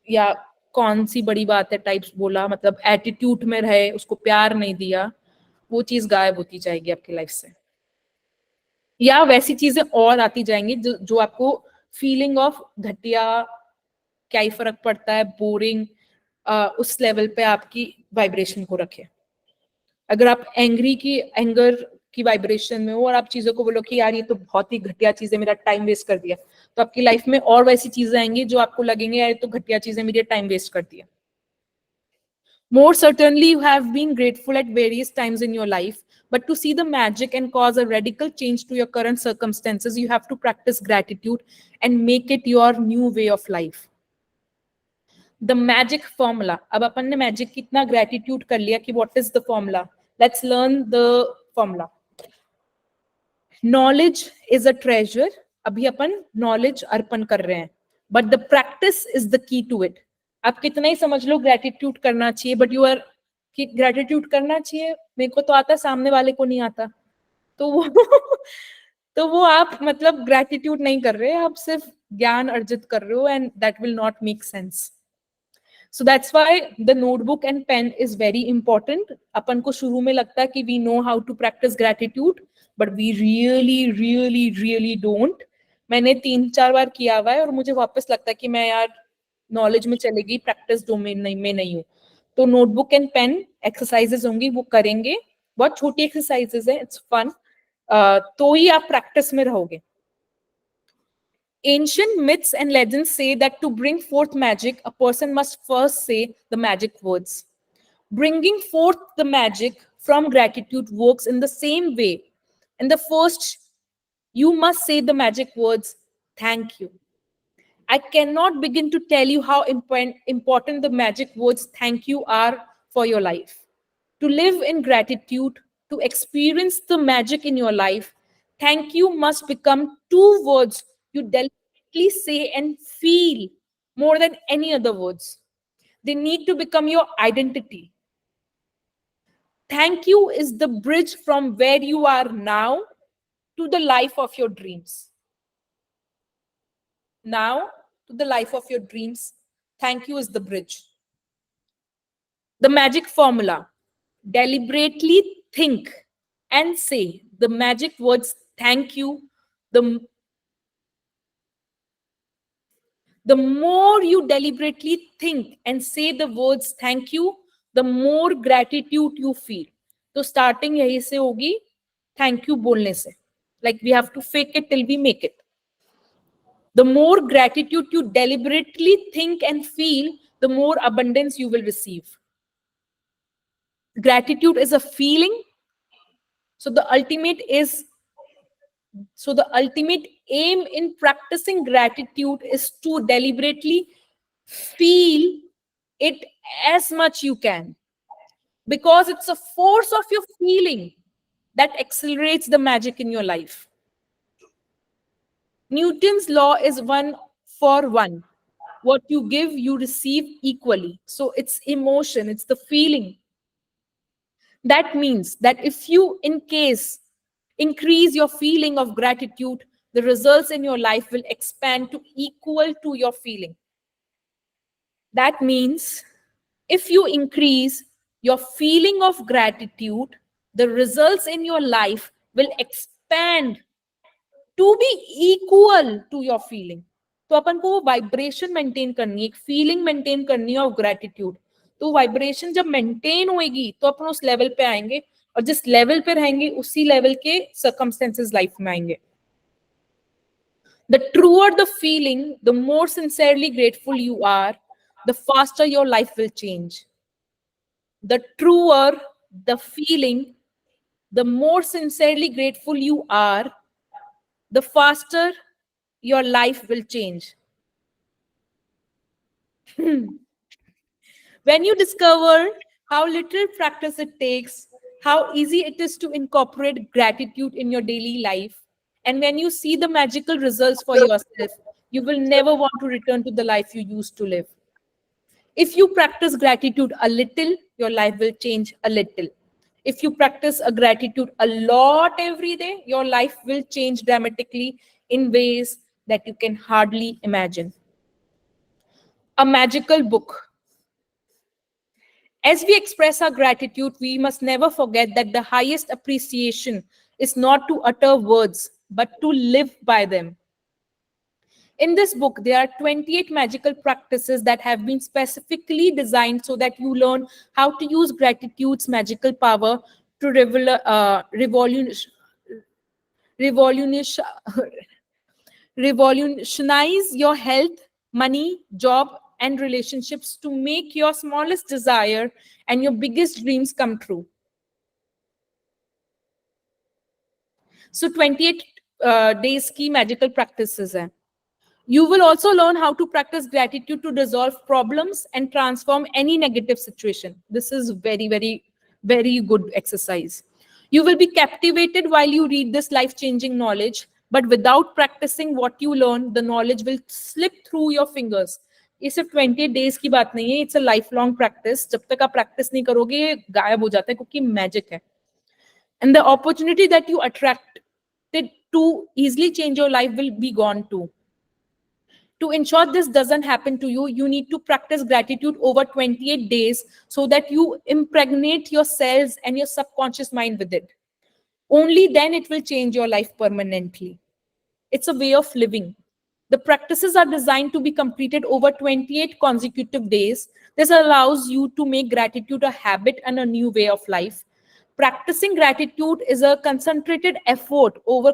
या कौन सी बड़ी बात है टाइप्स बोला, मतलब एटीट्यूड में रहे, उसको प्यार नहीं दिया, वो चीज गायब होती जाएगी आपकी लाइफ से, या वैसी चीजें और आती जाएंगी जो आपको फीलिंग ऑफ घटिया, क्या ही फर्क पड़ता है, बोरिंग, उस लेवल पे आपकी वाइब्रेशन को रखे। अगर आप एंगर की वाइब्रेशन में हो और आप चीजों को बोलो कि यार ये तो बहुत ही घटिया चीज है, मेरा टाइम वेस्ट कर दिया, तो आपकी लाइफ में और वैसी चीजें आएंगी जो आपको लगेंगे यार ये तो घटिया चीजें, मेरी टाइम वेस्ट कर दिया। More certainly, you have been grateful at various times in your life, but to see the magic and cause a radical change to your current circumstances, you have to practice gratitude and make it your new way of life. The magic formula. अब अपन ने magic कितना gratitude कर लिया कि what is the formula? Let's learn the formula. Knowledge is a treasure. अभी अपन knowledge अर्पण कर रहे हैं, but the practice is the key to it. आप कितना ही समझ लो ग्रेटिट्यूड करना चाहिए, बट यू आर कि ग्रेटिट्यूड करना चाहिए, मेरे को तो आता, सामने वाले को नहीं आता, तो वो तो वो आप मतलब ग्रेटिट्यूड नहीं कर रहे, आप सिर्फ ज्ञान अर्जित कर रहे हो, and that will not make sense. So that's why the notebook and pen is very important. अपन को शुरू में लगता है कि we know how to practise gratitude, but we really really really don't. मैंने 3-4 बार किया हुआ है और मुझे वापस लगता है कि मैं यार नॉलेज में चले गई, प्रैक्टिस डोमेन नहीं में नहीं हूँ। तो नोटबुक एंड पेन एक्सरसाइजेस होंगी, वो करेंगे, बहुत छोटी एक्सरसाइजेस है, इट्स फन, तो ही आप प्रैक्टिस में रहोगे। Ancient myths and legends say that to bring forth magic, a person must first say the magic words. Bringing forth the magic from gratitude works in the same way. In the first, you must say the magic words, thank you. I cannot begin to tell you how important the magic words thank you are for your life. To live in gratitude, to experience the magic in your life, thank you must become two words you deliberately say and feel more than any other words. They need to become your identity. Thank you is the bridge from where you are now to the life of your dreams. Now to the life of your dreams. Thank you is the bridge. The magic formula: deliberately think and say the magic words thank you. The more you deliberately think and say the words thank you, the more gratitude you feel. तो starting यही से होगी, thank you बोलने से. Like we have to fake it till we make it. The more gratitude you deliberately think and feel, the more abundance you will receive. Gratitude is a feeling. So the ultimate aim in practicing gratitude is to deliberately feel it as much you can, because it's a force of your feeling that accelerates the magic in your life. Newton's law is 1 for 1. What you give, you receive equally. So it's emotion, it's the feeling. That means that if you, in case, increase your feeling of gratitude, the results in your life will expand to equal to your feeling. That means if you increase your feeling of gratitude, the results in your life will expand to be equal to your feeling. तो अपन को वो vibration maintain करनी है, एक feeling maintain करनी है of gratitude. तो vibration जब मेंटेन होएगी तो अपन उस लेवल पे आएंगे, और जिस लेवल पे रहेंगे उसी लेवल के सर्कमस्टेंसेस लाइफ में आएंगे. The truer the feeling, the more sincerely grateful you are, the faster your life will change. The truer the feeling, the more sincerely grateful you are, the faster your life will change. When you discover how little practice it takes, how easy it is to incorporate gratitude in your daily life, and when you see the magical results for yourself, you will never want to return to the life you used to live. If you practice gratitude a little, your life will change a little. If you practice a gratitude a lot every day, your life will change dramatically in ways that you can hardly imagine. A magical book. As we express our gratitude, we must never forget that the highest appreciation is not to utter words, but to live by them. In this book, there are 28 magical practices that have been specifically designed so that you learn how to use gratitude's magical power to revolutionize revolutionize your health, money, job, and relationships to make your smallest desire and your biggest dreams come true. So 28 days की magical practices हैं. You will also learn how to practice gratitude to resolve problems and transform any negative situation. This is very, very, very good exercise. You will be captivated while you read this life-changing knowledge, but without practicing what you learn, the knowledge will slip through your fingers. ये सिर्फ 28 days की बात नहीं है, it's a lifelong practice. जब तक आप practice नहीं करोगे, ये गायब हो जाता है क्योंकि magic है. And the opportunity that you attracted to easily change your life will be gone too. To ensure this doesn't happen to you, you need to practice gratitude over 28 days so that you impregnate your cells and your subconscious mind with it. Only then it will change your life permanently. It's a way of living. The practices are designed to be completed over 28 consecutive days. This allows you to make gratitude a habit and a new way of life. Practicing gratitude is a concentrated effort over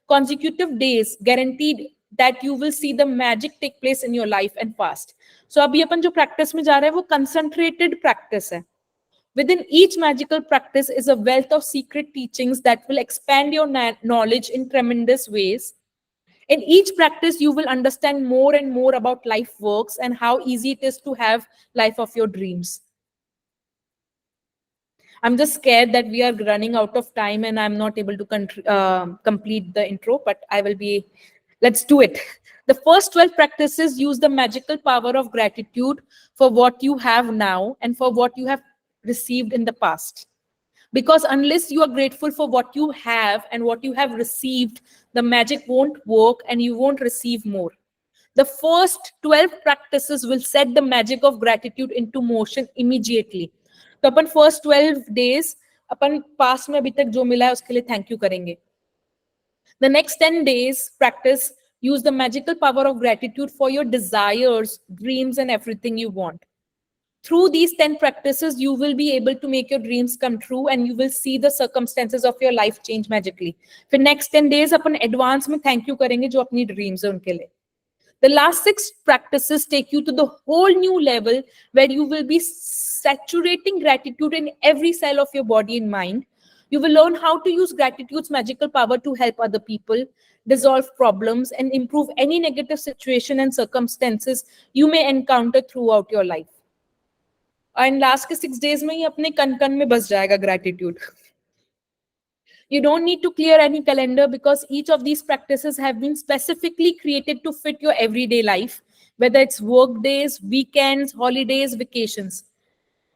consecutive days, guaranteed that you will see the magic take place in your life and fast. So अभी अपन जो practice में जा रहे हैं वो concentrated practice है. Within each magical practice is a wealth of secret teachings that will expand your knowledge in tremendous ways. In each practice, you will understand more and more about life works and how easy it is to have life of your dreams. I'm just scared that we are running out of time and I'm not able to complete the intro, but I will be. Let's do it. The first 12 practices use the magical power of gratitude for what you have now and for what you have received in the past. Because unless you are grateful for what you have and what you have received, the magic won't work and you won't receive more. The first 12 practices will set the magic of gratitude into motion immediately. तो अपन first 12 days अपन पास में अभी तक जो मिला है उसके लिए thank you करेंगे. The next 10 days practice use the magical power of gratitude for your desires, dreams, and everything you want. Through these 10 practices, you will be able to make your dreams come true and you will see the circumstances of your life change magically. For next 10 days, upon advance में thank you करेंगे जो अपनी dreams है उनके लिए. The last 6 practices take you to the whole new level where you will be saturating gratitude in every cell of your body and mind. You will learn how to use gratitude's magical power to help other people, dissolve problems, and improve any negative situation and circumstances you may encounter throughout your life. And last के 6 days में ही अपने कन कन में बस जाएगा gratitude. You don't need to clear any calendar because each of these practices have been specifically created to fit your everyday life, whether it's work days, weekends, holidays, vacations.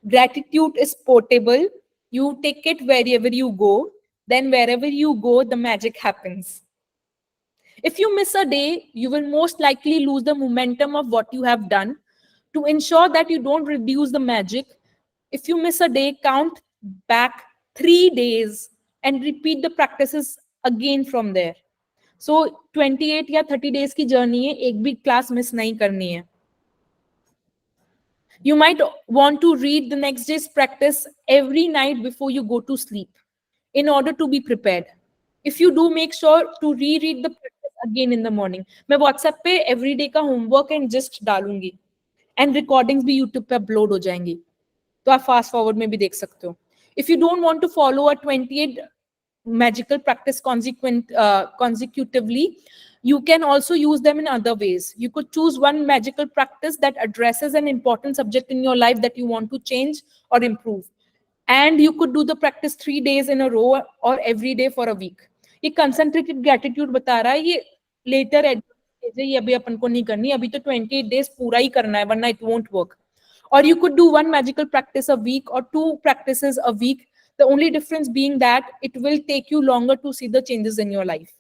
Gratitude is portable. You take it wherever you go. Then wherever you go, the magic happens. If you miss a day, you will most likely lose the momentum of what you have done. To ensure that you don't reduce the magic, if you miss a day, count back 3 days and repeat the practices again from there. So 28 या 30 days की journey है, एक भी class miss नहीं करनी है. You might want to read the next day's practice every night before you go to sleep in order to be prepared. If you do, make sure to reread the practice again in the morning. मैं WhatsApp पे everyday का homework and just डालूंगी and recordings भी YouTube पे upload हो जाएंगी. तो आप fast forward में भी देख सकते हो. If you don't want to follow a 28 magical practice consecutively, you can also use them in other ways. You could choose one magical practice that addresses an important subject in your life that you want to change or improve. And you could do the practice 3 days in a row or every day for a week. ये concentrated gratitude बता रहा है, ये later advantage है, ये अभी अपन को नहीं करनी, अभी तो 28 days पूरा ही करना है, वरना it won't work. Or you could do one magical practice a week or 2 practices a week. The only difference being that it will take you longer to see the changes in your life.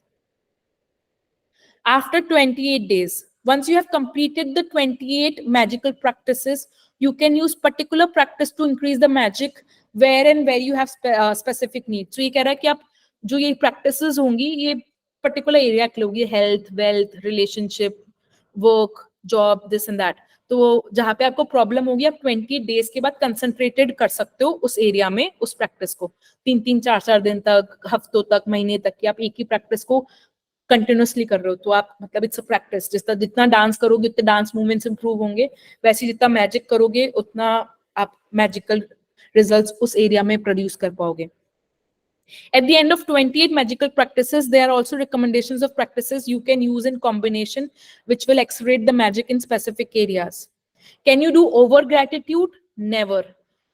After 28 days, once you have completed the 28 magical practices, you can use particular practice to increase the magic where and where you have specific needs. So ये कह रहा है कि आप जो ये practices होंगी ये particular area के लिए होगी, health, wealth, relationship, work, job, this and that. तो जहाँ पे आपको प्रॉब्लम होगी आप 20 डेज के बाद कंसंट्रेटेड कर सकते हो उस एरिया में उस प्रैक्टिस को 3-3, 4-4 दिन तक, हफ्तों तक, महीने तक की आप एक ही प्रैक्टिस को कंटिन्यूअसली कर रहे हो. तो आप मतलब इट्स अ प्रैक्टिस. जितना डांस करोगे उतने डांस मूवमेंट्स इंप्रूव होंगे, वैसे जितना मैजिक करोगे उतना आप मैजिकल रिजल्ट्स उस एरिया में प्रोड्यूस कर पाओगे. At the end of 28 magical practices, there are also recommendations of practices you can use in combination, which will accelerate the magic in specific areas. Can you do over gratitude? Never.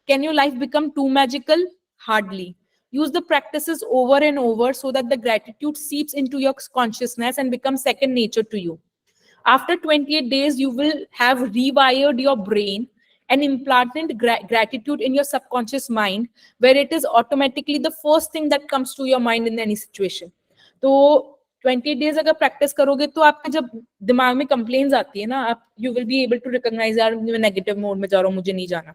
Can your life become too magical? Hardly. Use the practices over and over so that the gratitude seeps into your consciousness and becomes second nature to you. After 28 days, you will have rewired your brain and implanted gratitude in your subconscious mind, where it is automatically the first thing that comes to your mind in any situation. तो 28 days अगर practice करोगे तो आपके जब दिमाग में complaints आती है ना, आप you will be able to recognize यार मैं negative mode में जा रहा हूँ, मुझे नहीं जाना.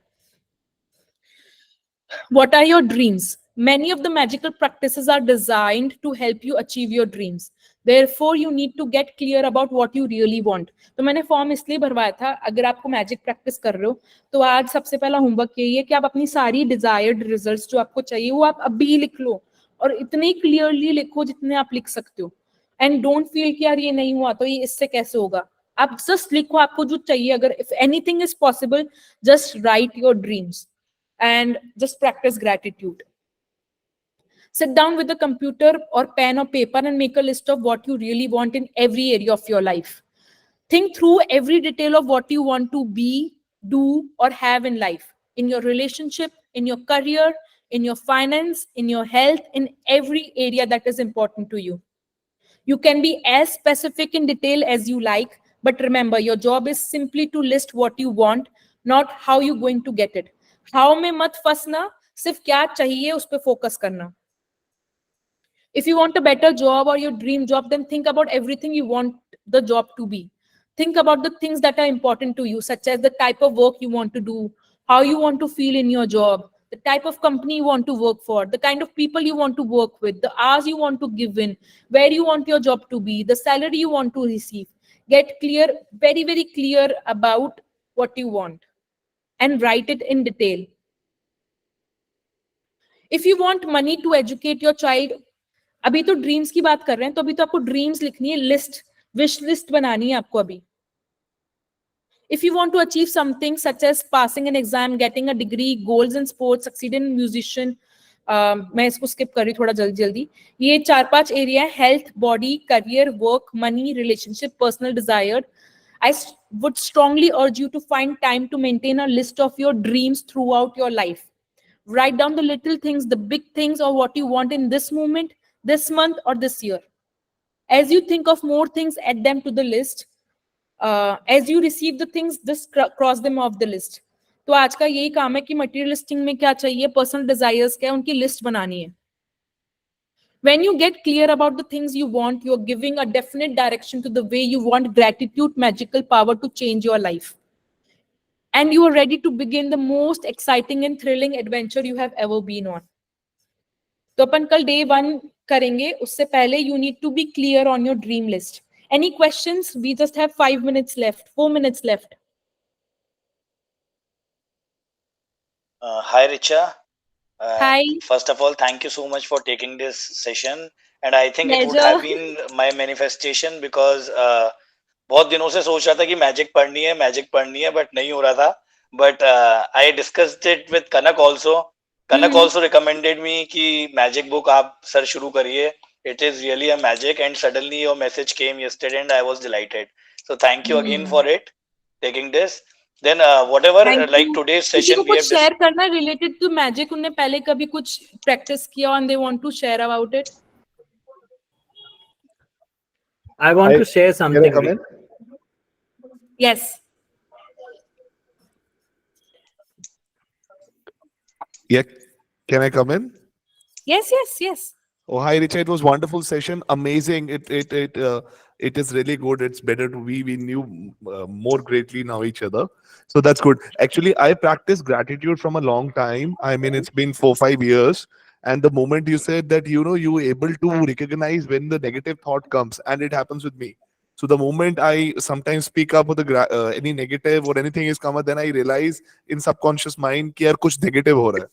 What are your dreams? Many of the magical practices are designed to help you achieve your dreams. Therefore, you need to get clear about what you really want. तो मैंने फॉर्म इसलिए भरवाया था, अगर आपको मैजिक प्रैक्टिस कर रहे हो तो आज सबसे पहला होमवर्क यही है कि आप अपनी सारी डिजायर्ड रिजल्ट्स जो आपको चाहिए वो आप अभी लिख लो और इतने क्लियरली लिखो जितने आप लिख सकते हो. एंड डोंट फील कि यार ये नहीं हुआ तो ये इससे कैसे होगा. आप जस्ट लिखो आपको जो चाहिए. अगर if anything is possible, just right your dreams and just practice gratitude. Sit down with a computer or pen or paper and make a list of what you really want in every area of your life. Think through every detail of what you want to be, do, or have in life, in your relationship, in your career, in your finance, in your health, in every area that is important to you. You can be as specific in detail as you like, but remember, your job is simply to list what you want, not how you're going to get it. How में मत फंसना, सिर्फ क्या चाहिए उस पे focus करना. If you want a better job or your dream job, then think about everything you want the job to be. Think about the things that are important to you, such as the type of work you want to do, how you want to feel in your job, the type of company you want to work for, the kind of people you want to work with, the hours you want to give in, where you want your job to be, the salary you want to receive. Get clear, very, very clear about what you want and write it in detail. If you want money to educate your child, अभी तो dreams की बात कर रहे हैं, तो अभी तो आपको ड्रीम्स लिखनी है, लिस्ट, विश लिस्ट बनानी है आपको अभी. If you want to achieve something such as passing an exam, getting a degree, goals in sports, succeeding in musician, मैं इसको skip कर रही हूँ थोड़ा जल्दी जल्दी. ये 4-5 एरिया है: health, body, career, work, money, relationship, personal desire. I would strongly urge you to find time to maintain a list of your dreams throughout your life. Write down the little things, the big things, or what you want in this moment, this month, or this year. As you think of more things, add them to the list. As you receive the things, just cross them off the list. तो आज का यही काम है कि materialistic में क्या चाहिए, पर्सनल डिजायर्स क्या है, उनकी लिस्ट बनानी है. When you get clear about the things you want, you're giving a definite direction to the way you want gratitude, magical power to change your life. And you are ready to begin the most exciting and thrilling adventure you have ever been on. तो अपन कल day 1 करेंगे, उससे पहले you need to be clear on your dream list. Any questions? We just have 5 minutes left, 4 minutes left. Hi, Richa. Hi. First of all, thank you so much for taking this session. And I think it would Pleasure. have been my manifestation because बहुत दिनों से सोच रहा था कि magic पढ़नी है but नहीं हो रहा था. But I discussed it with Kanak also. Kanak also recommended me कि मैजिक बुक आप सर शुरू करिए. It is really a magic, and suddenly your message came yesterday and I was delighted. So thank you again for it, taking this. Then whatever like today's किसी को session we कुछ have share करना है related to magic, उन्हें पहले कभी कुछ practice किया and they want to share about it? I want to share something. Can I come in? Yes. Yeah. Can I come in? Yes, yes, yes. Oh, hi, Richa. It was wonderful session. Amazing. It is really good. It's better to we knew more greatly now each other. So that's good. Actually, I practice gratitude from a long time. I mean, it's been 4-5 years. And the moment you said that, you were able to recognize when the negative thought comes, and it happens with me. So the moment I sometimes speak up with any negative or anything is come, then I realize in subconscious mind कि यार कुछ negative हो रहा है.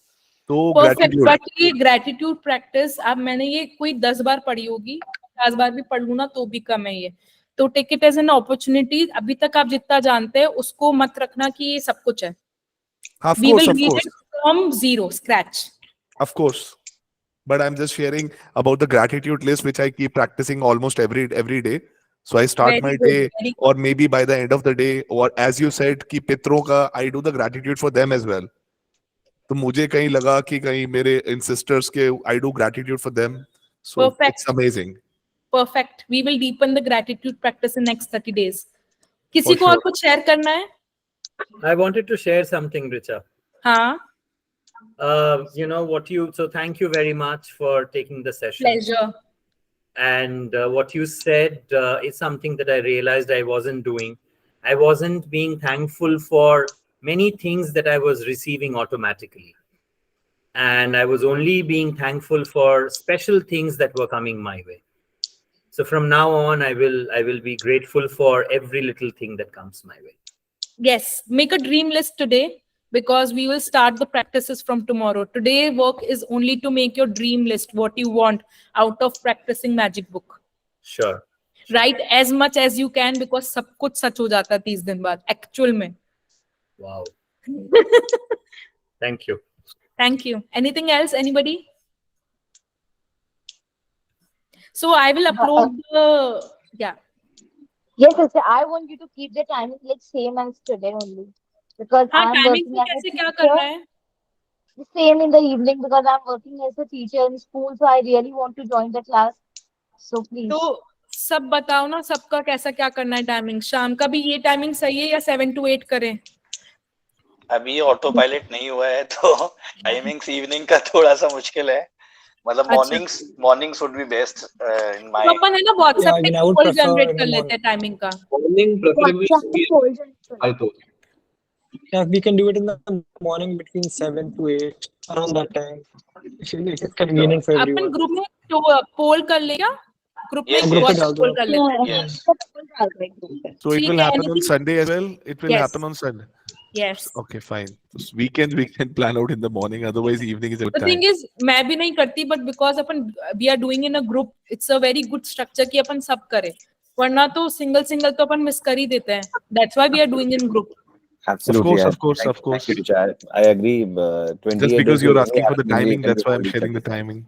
तो Perfect. gratitude. But ये gratitude practice, अब मैंने ये कोई 10 बार पढ़ी होगी, 50 बार भी पढ़ लूँ ना तो भी कम है ये. तो take it as an opportunity. अभी तक आप जितना जानते हैं उसको मत रखना कि ये सब कुछ है. We will read it from zero, scratch. Of course. But I'm just sharing about the gratitude list, which I keep practicing almost every day. So I start my day, or maybe by the end of the day, or as you said, कि पितरों का, I do the gratitude for them as well. तो मुझे कहीं लगा कि कहीं मेरे ancestors के, I do gratitude for them. So Perfect. it's amazing. Perfect. We will deepen the gratitude practice in next 30 days. किसी For को और sure. कुछ शेयर करना है? I wanted to share something, Richa. हाँ. So thank you very much for taking the session. Pleasure. And what you said is something that I realized I wasn't doing. I wasn't being thankful for many things that I was receiving automatically. And I was only being thankful for special things that were coming my way. So from now on, I will be grateful for every little thing that comes my way. Yes, make a dream list today because we will start the practices from tomorrow. Today work is only to make your dream list, what you want out of practicing magic book. Sure. Write as much as you can because सब कुछ सच हो जाता है 30 दिन बाद actual में. Wow. Thank you. Thank you. Anything else, anybody? So I will upload the, yeah. Yes, sister. I want you to keep the timing like same as today only, because हाँ, I'm timing working को as a कैसे क्या teacher. करना है? The same in the evening because I'm working as a teacher in school, so I really want to join the class. So please. तो सब बताओ ना, सबका कैसा क्या करना है टाइमिंग? शाम का भी ये टाइमिंग सही है या 7 to 8 करें? अभी ऑटो पायलट नहीं हुआ है तो टाइमिंग्स इवनिंग का थोड़ा सा मुश्किल है, मतलब अच्छा, mornings would be best in to my. अपन है ना व्हाट्सएप Yeah, पे again, I would poll prefer generate in कर the लेते हैं morning. टाइमिंग का. Morning preferably WhatsApp should पे be poll generate I thought. Yeah, we can do it in the morning between 7 to 8, around that time. If it's convenient for upon everyone. Group में तो पोल कर ले क्या? Group में Yes, group पे yes, डाल WhatsApp दो पोल आप। कर लेते हैं. yes. पोल डाल रहे हैं group पे. So it ठीक will है, happen on anything? Sunday as well. It will Yes. happen on Sunday. Yes. Okay, fine. So weekends we can plan out in the morning. Otherwise, evening is a good The time. thing is, मैं भी नहीं करती, but because upon we are doing in a group, it's a very good structure कि अपन सब करें. वरना तो single तो अपन मिस कर ही देते हैं. That's why we are doing in group. Absolutely. Of course. Thank you, Richa. I agree. Just 28 because days you're will asking for the happen, only timing, can that's do why all I'm these sharing the exercises. timing.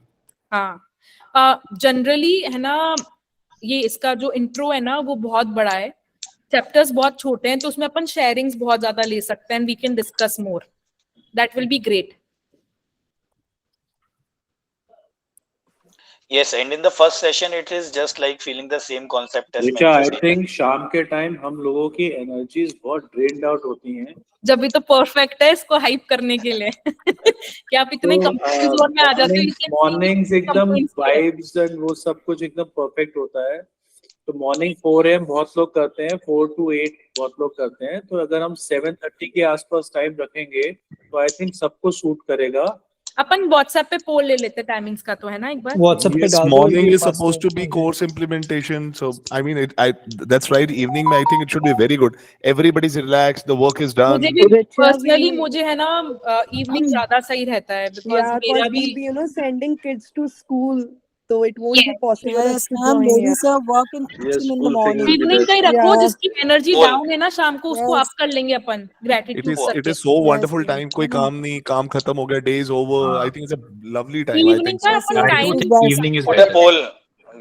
हाँ, generally है ना, ये इसका जो intro है ना वो बहुत बड़ा है, चैप्टर्स बहुत छोटे हैं, तो उसमें अपन शेयरिंग्स बहुत ज्यादा ले सकते हैं, we can discuss more. That will be great. Yes, and in the first session it is just like feeling the same concept as Richa, I manifestation. think शाम के टाइम हम लोगों की एनर्जीज बहुत ड्रेन्ड आउट होती हैं। जब भी तो परफेक्ट है इसको हाइप करने के लिए कि आप इतने तो कंप्लीट जोन में आ जाते हो. मॉर्निंग्स एकदम वाइब्स एंड वो सब कुछ एकदम परफेक्ट होता है। तो मॉर्निंग 4 AM बहुत लोग करते हैं, 4 to 8 बहुत लोग करते हैं। तो अगर हम 7:30 के आसपास टाइम रखेंगे तो आई थिंक सबको सूट करेगा। अपन व्हाट्सएप पे पोल ले लेते टाइमिंग्स का, तो है ना एक बार. WhatsApp पे Yes, डाल दो, morning it'll be is supposed to faster. be course implementation. So I mean, that's right. Evening, I think it should be very good. Everybody's relaxed. The work is done. मुझे भी Richa, personally we मुझे है ना evening ज्यादा सही रहता है, because yeah, मेरा because भी. we'll be sending kids to school, so it won't be Yes. possible us Yes, to ma'am. join. Yeah. Ladies have work in Yes, kitchen in the school thing will morning. be evening there. का ही रखो, Yeah. जिसकी energy Poll. Down है ना शाम को उसको Yes. Up कर लेंगे अपन It ग्रेटिट्यूड is करके. so Yes, wonderful yes. time. कोई काम नहीं, काम खत्म हो गया, day is over. I think it's a lovely time. I evening think का so. Upon Yes, I time do it's think best. evening is Put a better. poll,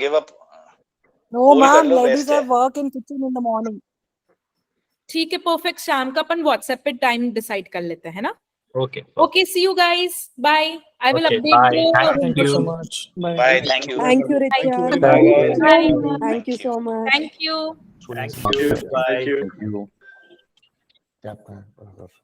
give up No, poll कर ma'am. लो, Ladies best है. have work in kitchen in the morning. ठीक है, perfect. शाम का अपन WhatsApp पे time decide कर लेते हैं, है ना. Okay. Okay, see you guys, bye. I will Okay, update bye. The. Thank Thank you so you. much. Bye. Bye, thank you. Thank you, Thank Richa. you. Bye, Thank you, guys. Bye. Richa. Thank Thank you you. so much. Thank you. Thank you. Bye. Thank you.